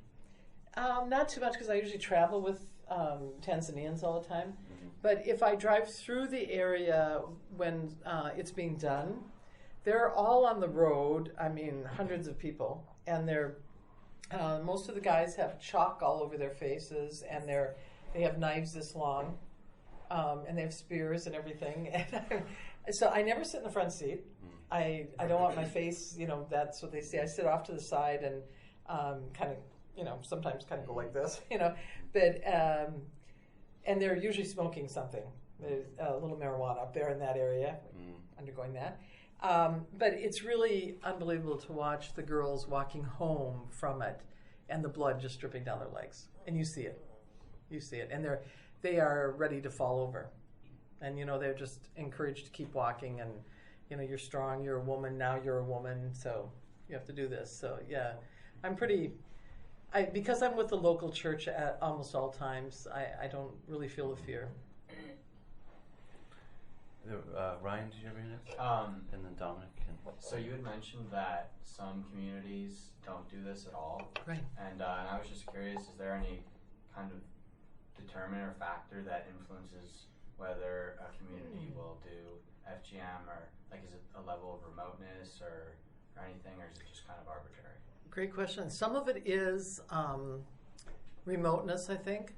Not too much, because I usually travel with Tanzanians all the time. Mm-hmm. But if I drive through the area when it's being done, they're all on the road. Hundreds of people, and most of the guys have chalk all over their faces, and they have knives this long, and they have spears and everything. And so I never sit in the front seat. I don't want my face. That's what they say. I sit off to the side and sometimes kind of go like this. But and they're usually smoking something. There's a little marijuana up there in that area, undergoing that. But it's really unbelievable to watch the girls walking home from it and the blood just dripping down their legs. And you see it. And they are ready to fall over. And, they're just encouraged to keep walking. And, you're strong, you're a woman, now you're a woman, so you have to do this. So, yeah, because I'm with the local church at almost all times, I don't really feel the fear. Ryan, did you have anything? And then Dominic. So you had mentioned that some communities don't do this at all. Right. And I was just curious, is there any kind of determinant or factor that influences whether a community will do FGM, or is it a level of remoteness or anything, or is it just kind of arbitrary? Great question. Some of it is remoteness, I think.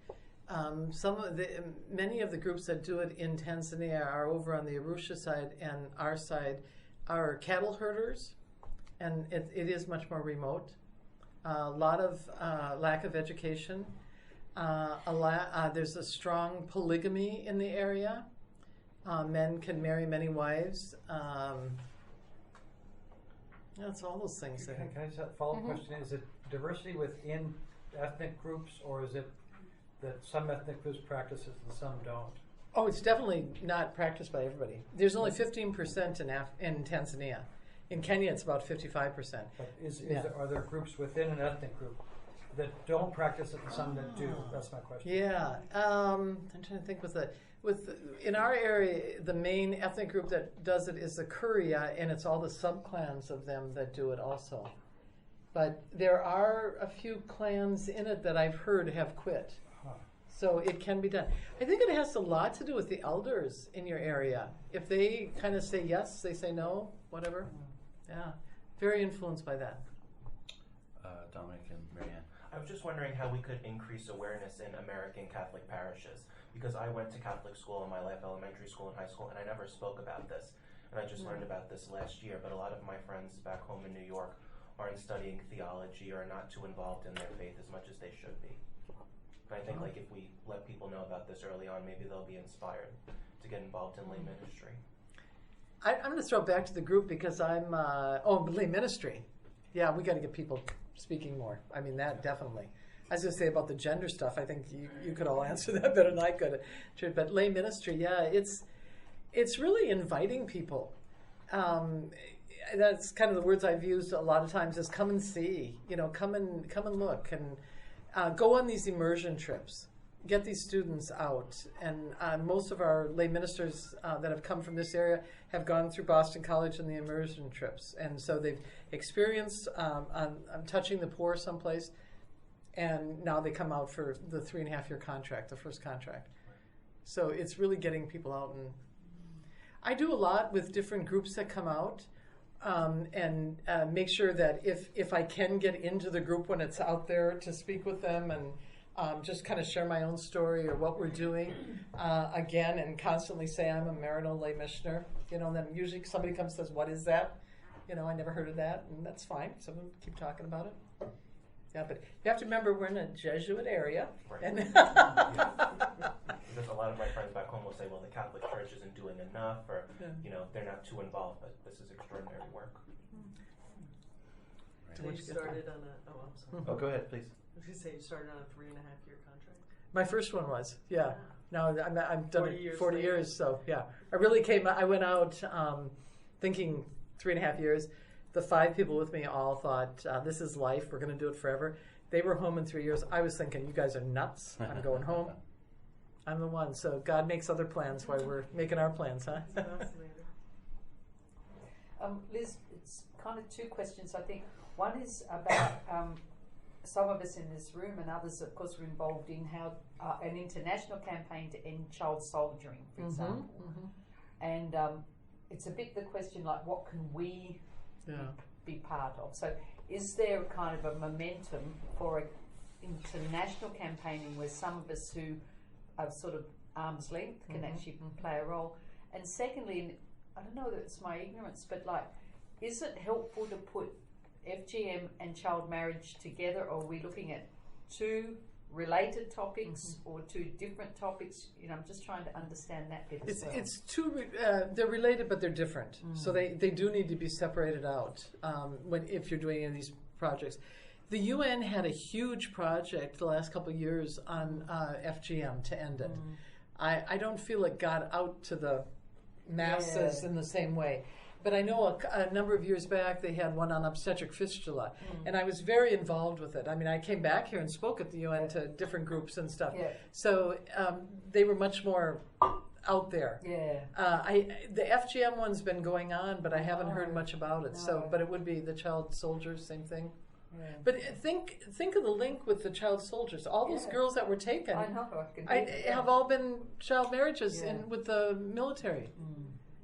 Many of the groups that do it in Tanzania are over on the Arusha side, and our side are cattle herders, and it is much more remote. A lot of lack of education. There's a strong polygamy in the area. Men can marry many wives. That's all those things. Can I just have a follow-up question? Is it diversity within ethnic groups, or is it that some ethnic groups practice it and some don't? Oh, it's definitely not practiced by everybody. There's only 15% in Tanzania. In Kenya, it's about 55%. But are there groups within an ethnic group that don't practice it and some that do? That's my question. Yeah, I'm trying to think in our area, the main ethnic group that does it is the Kuria, and it's all the sub-clans of them that do it also. But there are a few clans in it that I've heard have quit. So it can be done. I think it has a lot to do with the elders in your area. If they kind of say yes, they say no, whatever. Yeah, very influenced by that. Dominic and Marianne. I was just wondering how we could increase awareness in American Catholic parishes, because I went to Catholic school in my life, elementary school and high school, and I never spoke about this. And I just learned about this last year, but a lot of my friends back home in New York aren't studying theology or not too involved in their faith as much as they should be. But I think if we let people know about this early on, maybe they'll be inspired to get involved in lay ministry. I'm going to throw it back to the group because I'm, lay ministry. Yeah, we got to get people speaking more. I mean, that definitely. I was going to say about the gender stuff, I think you could all answer that better than I could. But lay ministry, yeah, it's really inviting people. That's kind of the words I've used a lot of times is come and see, come and look and go on these immersion trips. Get these students out, and most of our lay ministers that have come from this area have gone through Boston College and the immersion trips, and so they've experienced on touching the poor someplace, and now they come out for the 3.5-year contract, the first contract. So it's really getting people out, and I do a lot with different groups that come out, and make sure that if I can get into the group when it's out there to speak with them and just kind of share my own story or what we're doing again, and constantly say I'm a Maryknoll Lay Missioner. Then usually somebody comes and says, "What is that?" I never heard of that, and that's fine. Someone keep talking about it. Yeah, but you have to remember we're in a Jesuit area. Right. And Because a lot of my friends back home will say, "Well, the Catholic Church isn't doing enough," or they're not too involved. But this is extraordinary work. So you started on a. Oh, I'm sorry. Oh, go ahead, please. I was going to say you started on a 3.5-year contract. my first one was, yeah. Now I've done 40 it years 40 later. years, so yeah. I went out thinking 3.5 years. The 5 people with me all thought, this is life, we're going to do it forever. They were home in 3 years. I was thinking, you guys are nuts. I'm going home. I'm the one. So God makes other plans while we're making our plans, huh? Liz, it's kind of 2 questions, I think. One is about some of us in this room and others, of course, were involved in how an international campaign to end child soldiering, for example. And it's a bit the question, like, what can we be part of? So is there a kind of a momentum for an international campaigning where some of us who are sort of arm's length can actually play a role? And secondly, and I don't know that it's my ignorance, but like, is it helpful to put FGM and child marriage together, or are we looking at 2 related topics or 2 different topics? You know, I'm just trying to understand that bit as well. It's 2, they're related, but they're different. So they do need to be separated out if you're doing any of these projects. The UN had a huge project the last couple of years on FGM to end it. I don't feel it got out to the masses in the same way. But I know a number of years back they had one on obstetric fistula, and I was very involved with it. I mean, I came back here and spoke at the UN to different groups and stuff. So they were much more out there. The FGM one's been going on, but I haven't heard much about it. So, but it would be the child soldiers, same thing. But think of the link with the child soldiers. All those girls that were taken have all been child marriages with the military.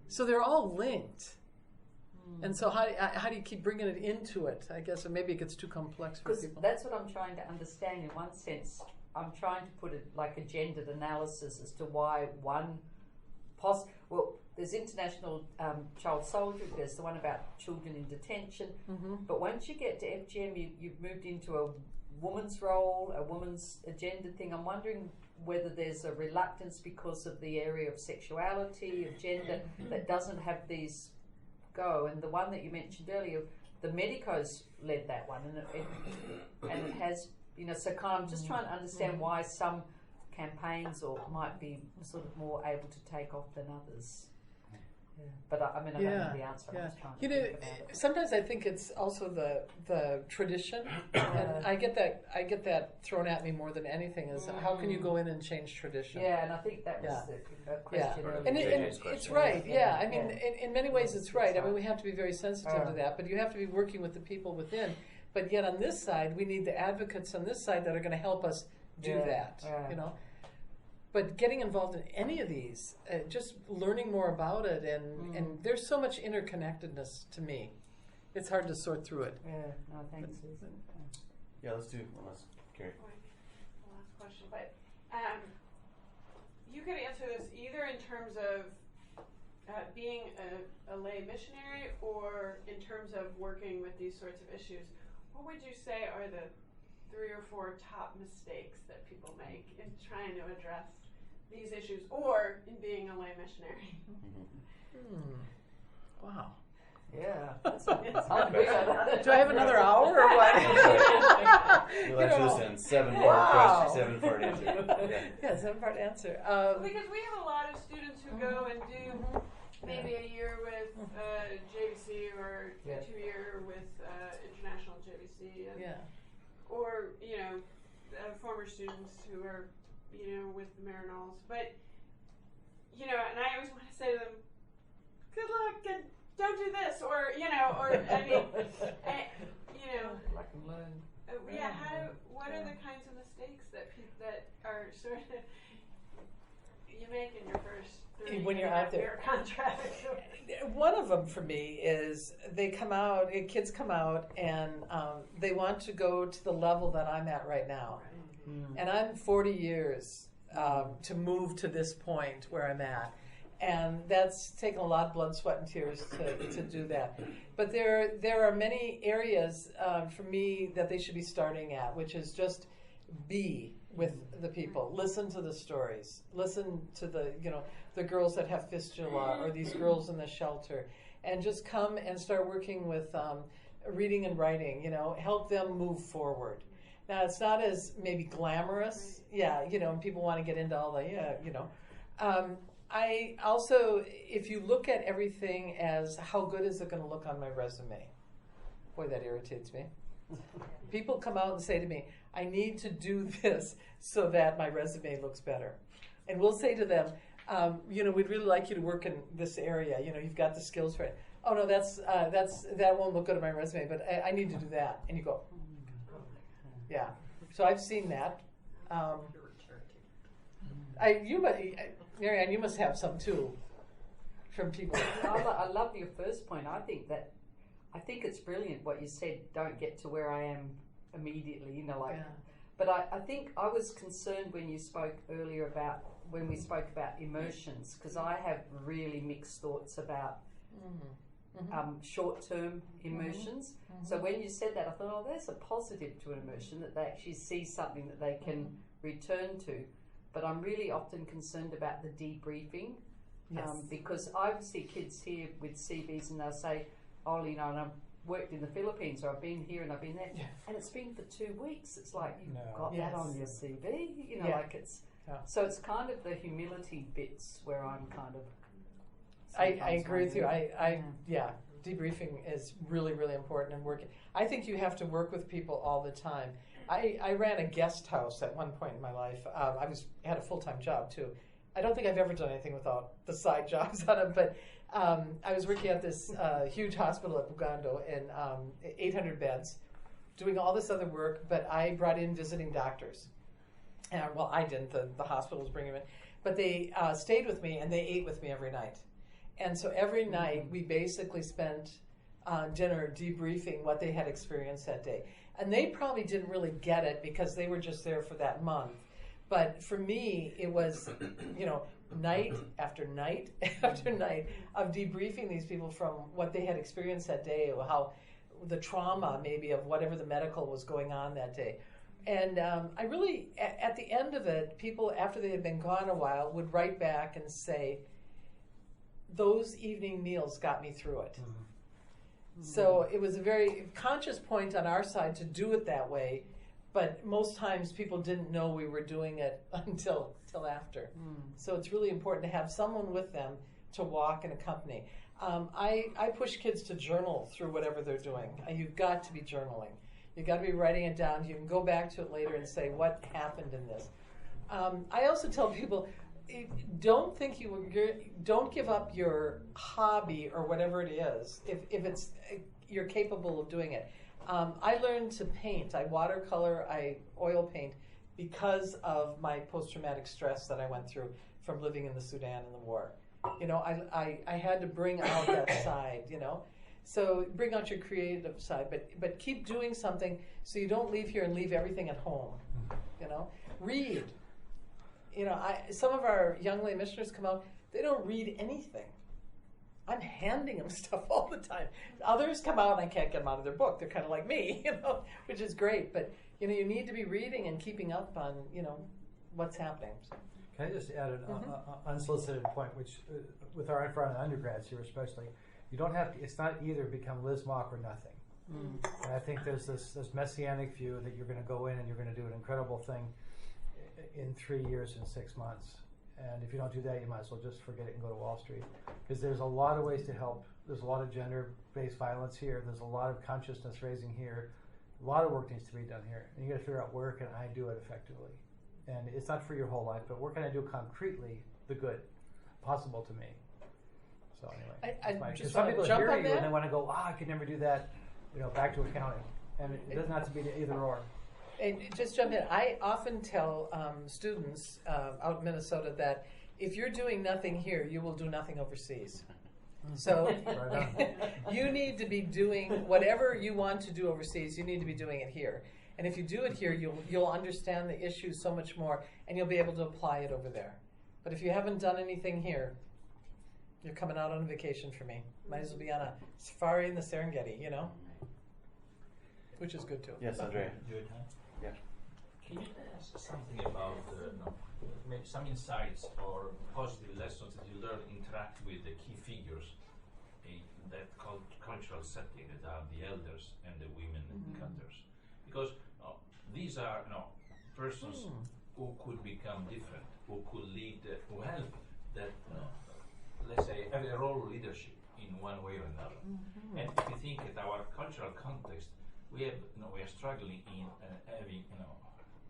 So they're all linked. And so how do you keep bringing it into it? I guess maybe it gets too complex for people. That's what I'm trying to understand. In one sense, I'm trying to put it like a gendered analysis as to why one there's international child soldier, there's the one about children in detention, but once you get to FGM, you've moved into a woman's role, a woman's agenda thing. I'm wondering whether there's a reluctance because of the area of sexuality, of gender, that doesn't have these go. And the one that you mentioned earlier, the medicos led that one, and it has, you know, so kind of just trying to understand why some campaigns might be sort of more able to take off than others. But I mean, I don't know the answer. I'm just trying to think about it. Sometimes I think it's also the tradition, and I get that thrown at me more than anything. Is how can you go in and change tradition? Yeah, and I think that was the question. And it's right. I mean, in many ways, it's right. I mean, we have to be very sensitive to that, but you have to be working with the people within. But yet, on this side, we need the advocates on this side that are going to help us do that. You know. But getting involved in any of these, just learning more about it, and there's so much interconnectedness to me. It's hard to sort through it. No, thanks, Susan. Yeah, let's do one last. Carrie. The last question, but you could answer this either in terms of being a lay missionary or in terms of working with these sorts of issues. What would you say are the 3 or 4 top mistakes that people make in trying to address these issues, or in being a lay missionary? Wow. Yeah. Do I have another hour or what? We'll let you listen. 7-part question, 7-part answer. Yeah, 7-part answer. Because we have a lot of students who go and do maybe a year with JVC or a 2-year with international JVC, and, or former students who are with the Maryknolls. But and I always want to say to them, good luck and don't do this, or I mean, Luck and learn. What are the kinds of mistakes that are sort of you make in your first when you're out there contract? One of them for me is kids come out and they want to go to the level that I'm at right now. And I'm 40 years to move to this point where I'm at. And that's taken a lot of blood, sweat, and tears to do that. But there are many areas for me that they should be starting at, which is just be with the people. Listen to the stories. Listen to the girls that have fistula or these girls in the shelter. And just come and start working with reading and writing, help them move forward. Now, it's not as maybe glamorous, and people want to get into all the, I also, if you look at everything as how good is it going to look on my resume, boy, that irritates me. People come out and say to me, I need to do this so that my resume looks better. And we'll say to them, we'd really like you to work in this area. You've got the skills for it. Oh no, that won't look good on my resume, but I need to do that. And you go, yeah. So I've seen that. Marianne, you must have some too from people. I love your first point. I think it's brilliant what you said. Don't get to where I am immediately, But I think I was concerned when you spoke earlier about when we spoke about emotions, because I have really mixed thoughts about short-term emotions. So when you said that, I thought, oh, there's a positive to an emotion, that they actually see something that they can return to. But I'm really often concerned about the debriefing, because I see kids here with CVs and they'll say, oh, and I've worked in the Philippines, or I've been here and I've been there, and it's been for 2 weeks. It's like, you've got that on your CV, so it's kind of the humility bits where I'm kind of. I agree with you. Debriefing is really, really important in working. I think you have to work with people all the time. I ran a guest house at one point in my life. I had a full-time job too. I don't think I've ever done anything without the side jobs on it, but I was working at this huge hospital at Bugando in 800 beds, doing all this other work, but I brought in visiting doctors. Well, I didn't. The hospital was bringing them in. But they stayed with me, and they ate with me every night. And so every night, we basically spent dinner debriefing what they had experienced that day. And they probably didn't really get it because they were just there for that month. But for me, it was, night after night after night of debriefing these people from what they had experienced that day, or how the trauma maybe of whatever the medical was going on that day. And I really, at the end of it, people, after they had been gone a while, would write back and say, those evening meals got me through it. So it was a very conscious point on our side to do it that way, but most times people didn't know we were doing it until after. So it's really important to have someone with them to walk and accompany. I push kids to journal through whatever they're doing. You've got to be journaling. You've got to be writing it down. You can go back to it later and say, what happened in this? I also tell people, don't give up your hobby or whatever it is if it's you're capable of doing it. I learned to paint. I watercolor, I oil paint because of my post-traumatic stress that I went through from living in the Sudan in the war. I had to bring out that side, So bring out your creative side, but keep doing something so you don't leave here and leave everything at home. Read. Some of our young lay missioners come out, they don't read anything. I'm handing them stuff all the time. Others come out and I can't get them out of their book. They're kind of like me, which is great. But, you need to be reading and keeping up on, what's happening. Can I just add an unsolicited point, which with our undergrads here especially, You don't have to, it's not either become Liz Mach or nothing. And I think there's this messianic view that you're going to go in and you're going to do an incredible thing in 3 years and 6 months. And if you don't do that, you might as well just forget it and go to Wall Street. Because there's a lot of ways to help. There's a lot of gender-based violence here. There's a lot of consciousness raising here. A lot of work needs to be done here. And you got to figure out where can I do it effectively. And it's not for your whole life, but where can I do concretely the good possible to me? So anyway, some people hear you and they want to go, I could never do that, back to accounting. And it doesn't have to be either or. And just jump in. I often tell students out in Minnesota that if you're doing nothing here, you will do nothing overseas. So you need to be doing whatever you want to do overseas. You need to be doing it here. And if you do it here, you'll understand the issues so much more, and you'll be able to apply it over there. But if you haven't done anything here, you're coming out on a vacation for me. Might as well be on a safari in the Serengeti, which is good too. Yes, Andrea. Yeah. Can you tell us something about maybe some insights or positive lessons that you learn interact with the key figures in that cultural setting that are the elders and the women cutters? Because these are persons who could become different, who could lead, who help that, let's say, have a role of leadership in one way or another. And if you think at our cultural context, we are struggling in having,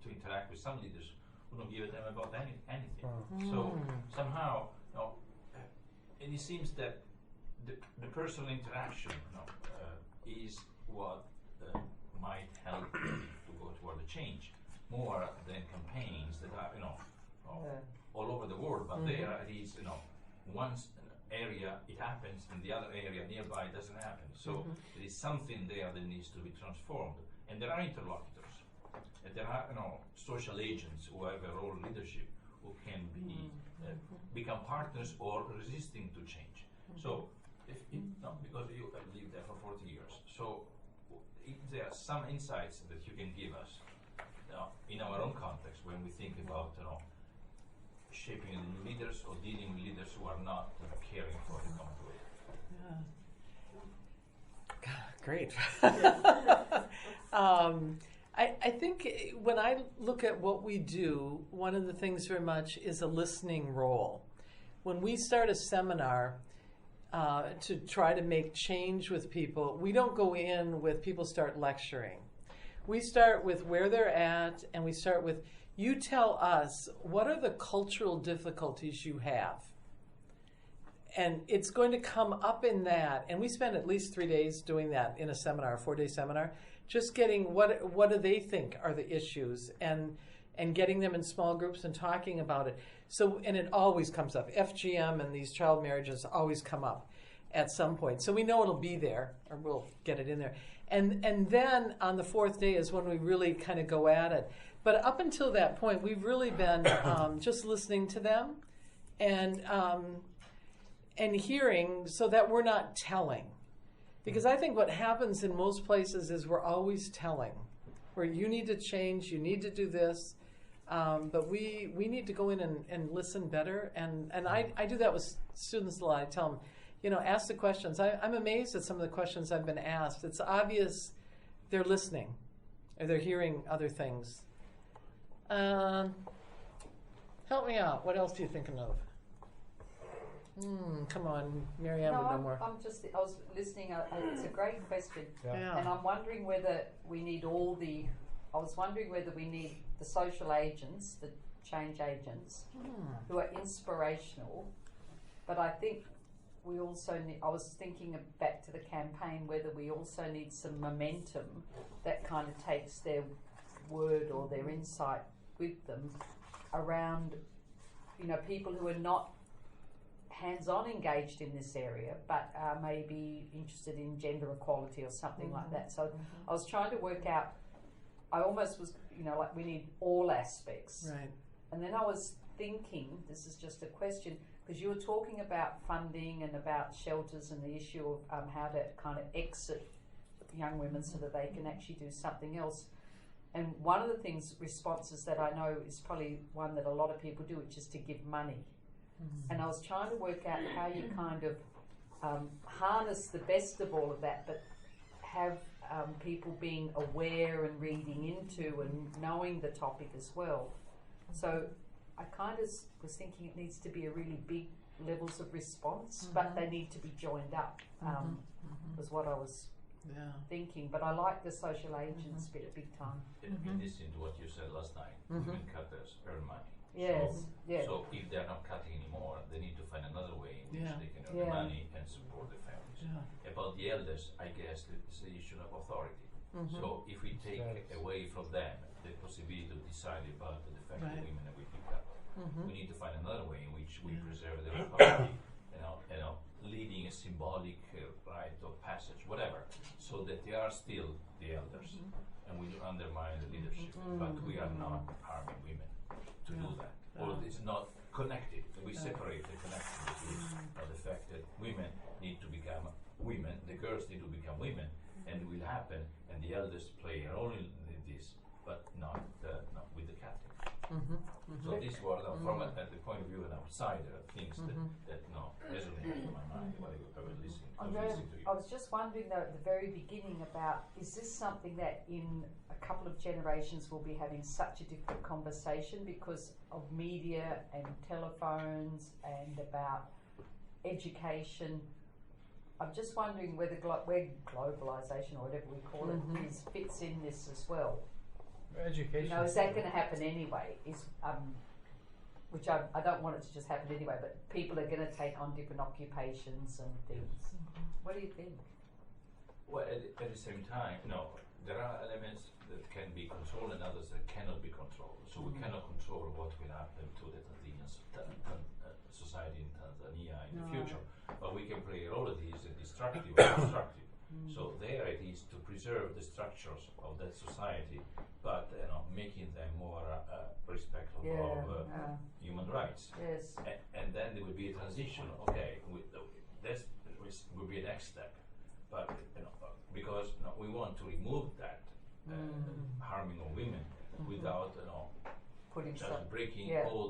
to interact with some leaders who don't give a damn about anything. So somehow, and it seems that the personal interaction is what might help to go toward a change more than campaigns that are, all over the world. But there it is, one area it happens and the other area nearby doesn't happen. So there is something there that needs to be transformed. And there are interlocutors. And there are social agents who have a role in leadership who can be become partners or resisting to change. So because you have lived there for 40 years. So if there are some insights that you can give us in our own context when we think about shaping leaders or dealing with leaders who are not caring for the common good. Great. I think when I look at what we do, one of the things very much is a listening role. When we start a seminar to try to make change with people, we don't go in with people start lecturing. We start with where they're at, and we start with, you tell us, what are the cultural difficulties you have? And it's going to come up in that. And we spend at least 3 days doing that in a seminar, a 4-day seminar, just getting what do they think are the issues, and getting them in small groups and talking about it. So, and it always comes up. FGM and these child marriages always come up at some point. So we know it'll be there, or we'll get it in there. And then on the 4th day is when we really kind of go at it. But up until that point, we've really been just listening to them and hearing, so that we're not telling. Because I think what happens in most places is we're always telling, where you need to change, you need to do this, but we need to go in and listen better. And I do that with students a lot. I tell them, ask the questions. I'm amazed at some of the questions I've been asked. It's obvious they're listening, or they're hearing other things. Help me out. What else are you thinking of? Come on, Marianne would know more. I was listening. It's a great question. Yeah. And I'm wondering whether we need the social agents, the change agents, who are inspirational. But I think we also need, I was thinking back to the campaign, whether we also need some momentum that kind of takes their word or their insight with them around, people who are not hands-on engaged in this area, but are maybe interested in gender equality or something like that. So I was trying to work out, I almost was, like we need all aspects. Right. And then I was thinking, this is just a question, because you were talking about funding and about shelters and the issue of how to kind of exit young women so that they can actually do something else. And one of the responses that I know is probably one that a lot of people do, which is to give money. And I was trying to work out how you kind of harness the best of all of that, but have people being aware and reading into and knowing the topic as well. So I kind of was thinking it needs to be a really big levels of response, but they need to be joined up, was what I was thinking. But I like the social agents bit a big time. In addition to what you said last night, women cutters earn money. Yes, So if they're not cutting anymore, they need to find another way in which they can earn money and support their families. About the elders, I guess it's the issue of authority. So if we take away from them the possibility to decide about the fact that women will be cut, we need to find another way in which we preserve their authority, leading a symbolic rite of passage, whatever, so that they are still the elders, and we don't undermine the leadership, but we are not harming women to do that. Or it's not connected. We separate the connection between the fact that women need to become women, the girls need to become women, and it will happen, and the elders play a role in this, but not with the Catholics. So this was from at the point of view of an outsider, things that resonate in my mind while I was listening. I was just wondering though at the very beginning about, is this something that in a couple of generations we'll be having such a different conversation because of media and telephones and about education? I'm just wondering whether where globalisation or whatever we call it fits in this as well. Education. Is that going to happen anyway? Which I don't want it to just happen anyway, but people are going to take on different occupations and things. What do you think? Well, at the same time, there are elements that can be controlled and others that cannot be controlled. So we cannot control what will happen to the Tanzanian society in Tanzania in the future, but we can play a role of these destructive or constructive. So there it is to preserve the structures of that society, but making them more respectful of human rights. Yes. And then there will be a transition. Okay, this will be a next step, but because we want to remove that harming of women without just breaking all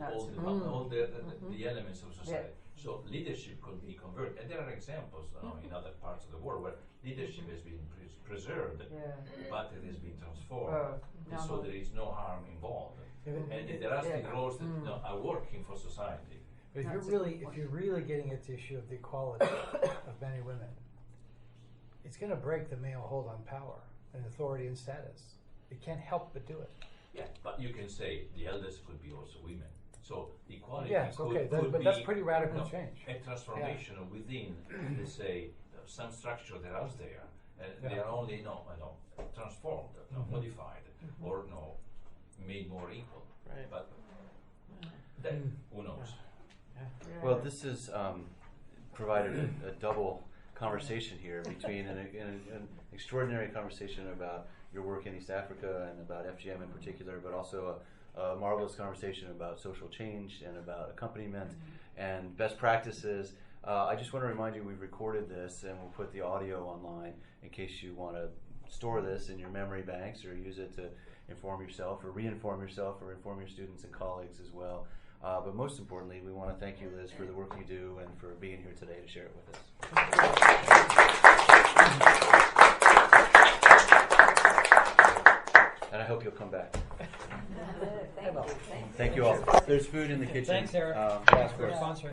the elements of society. So leadership could be converted, and there are examples in other parts of the world where leadership has been preserved, but it has been transformed, and so there is no harm involved. And there are still roles that are working for society. But if you're really getting at the issue of the equality of men and women, it's going to break the male hold on power and authority and status. It can't help but do it. Yeah, but you can say the elders could be also women. So equality could be, that's pretty radical change. A transformation within, let's say, some structure that are there, and they are only transformed, modified, or made more equal. Right. But then who knows? Well, this has provided a double conversation here between an extraordinary conversation about your work in East Africa and about FGM in particular, but also a marvelous conversation about social change and about accompaniment and best practices. I just want to remind you we've recorded this and we'll put the audio online in case you want to store this in your memory banks or use it to inform yourself or re-inform yourself or inform your students and colleagues as well. But most importantly, we want to thank you, Liz, for the work you do and for being here today to share it with us. And I hope you'll come back. Thank you. Thank you all. There's food in the kitchen. Thanks, Sarah. Of course.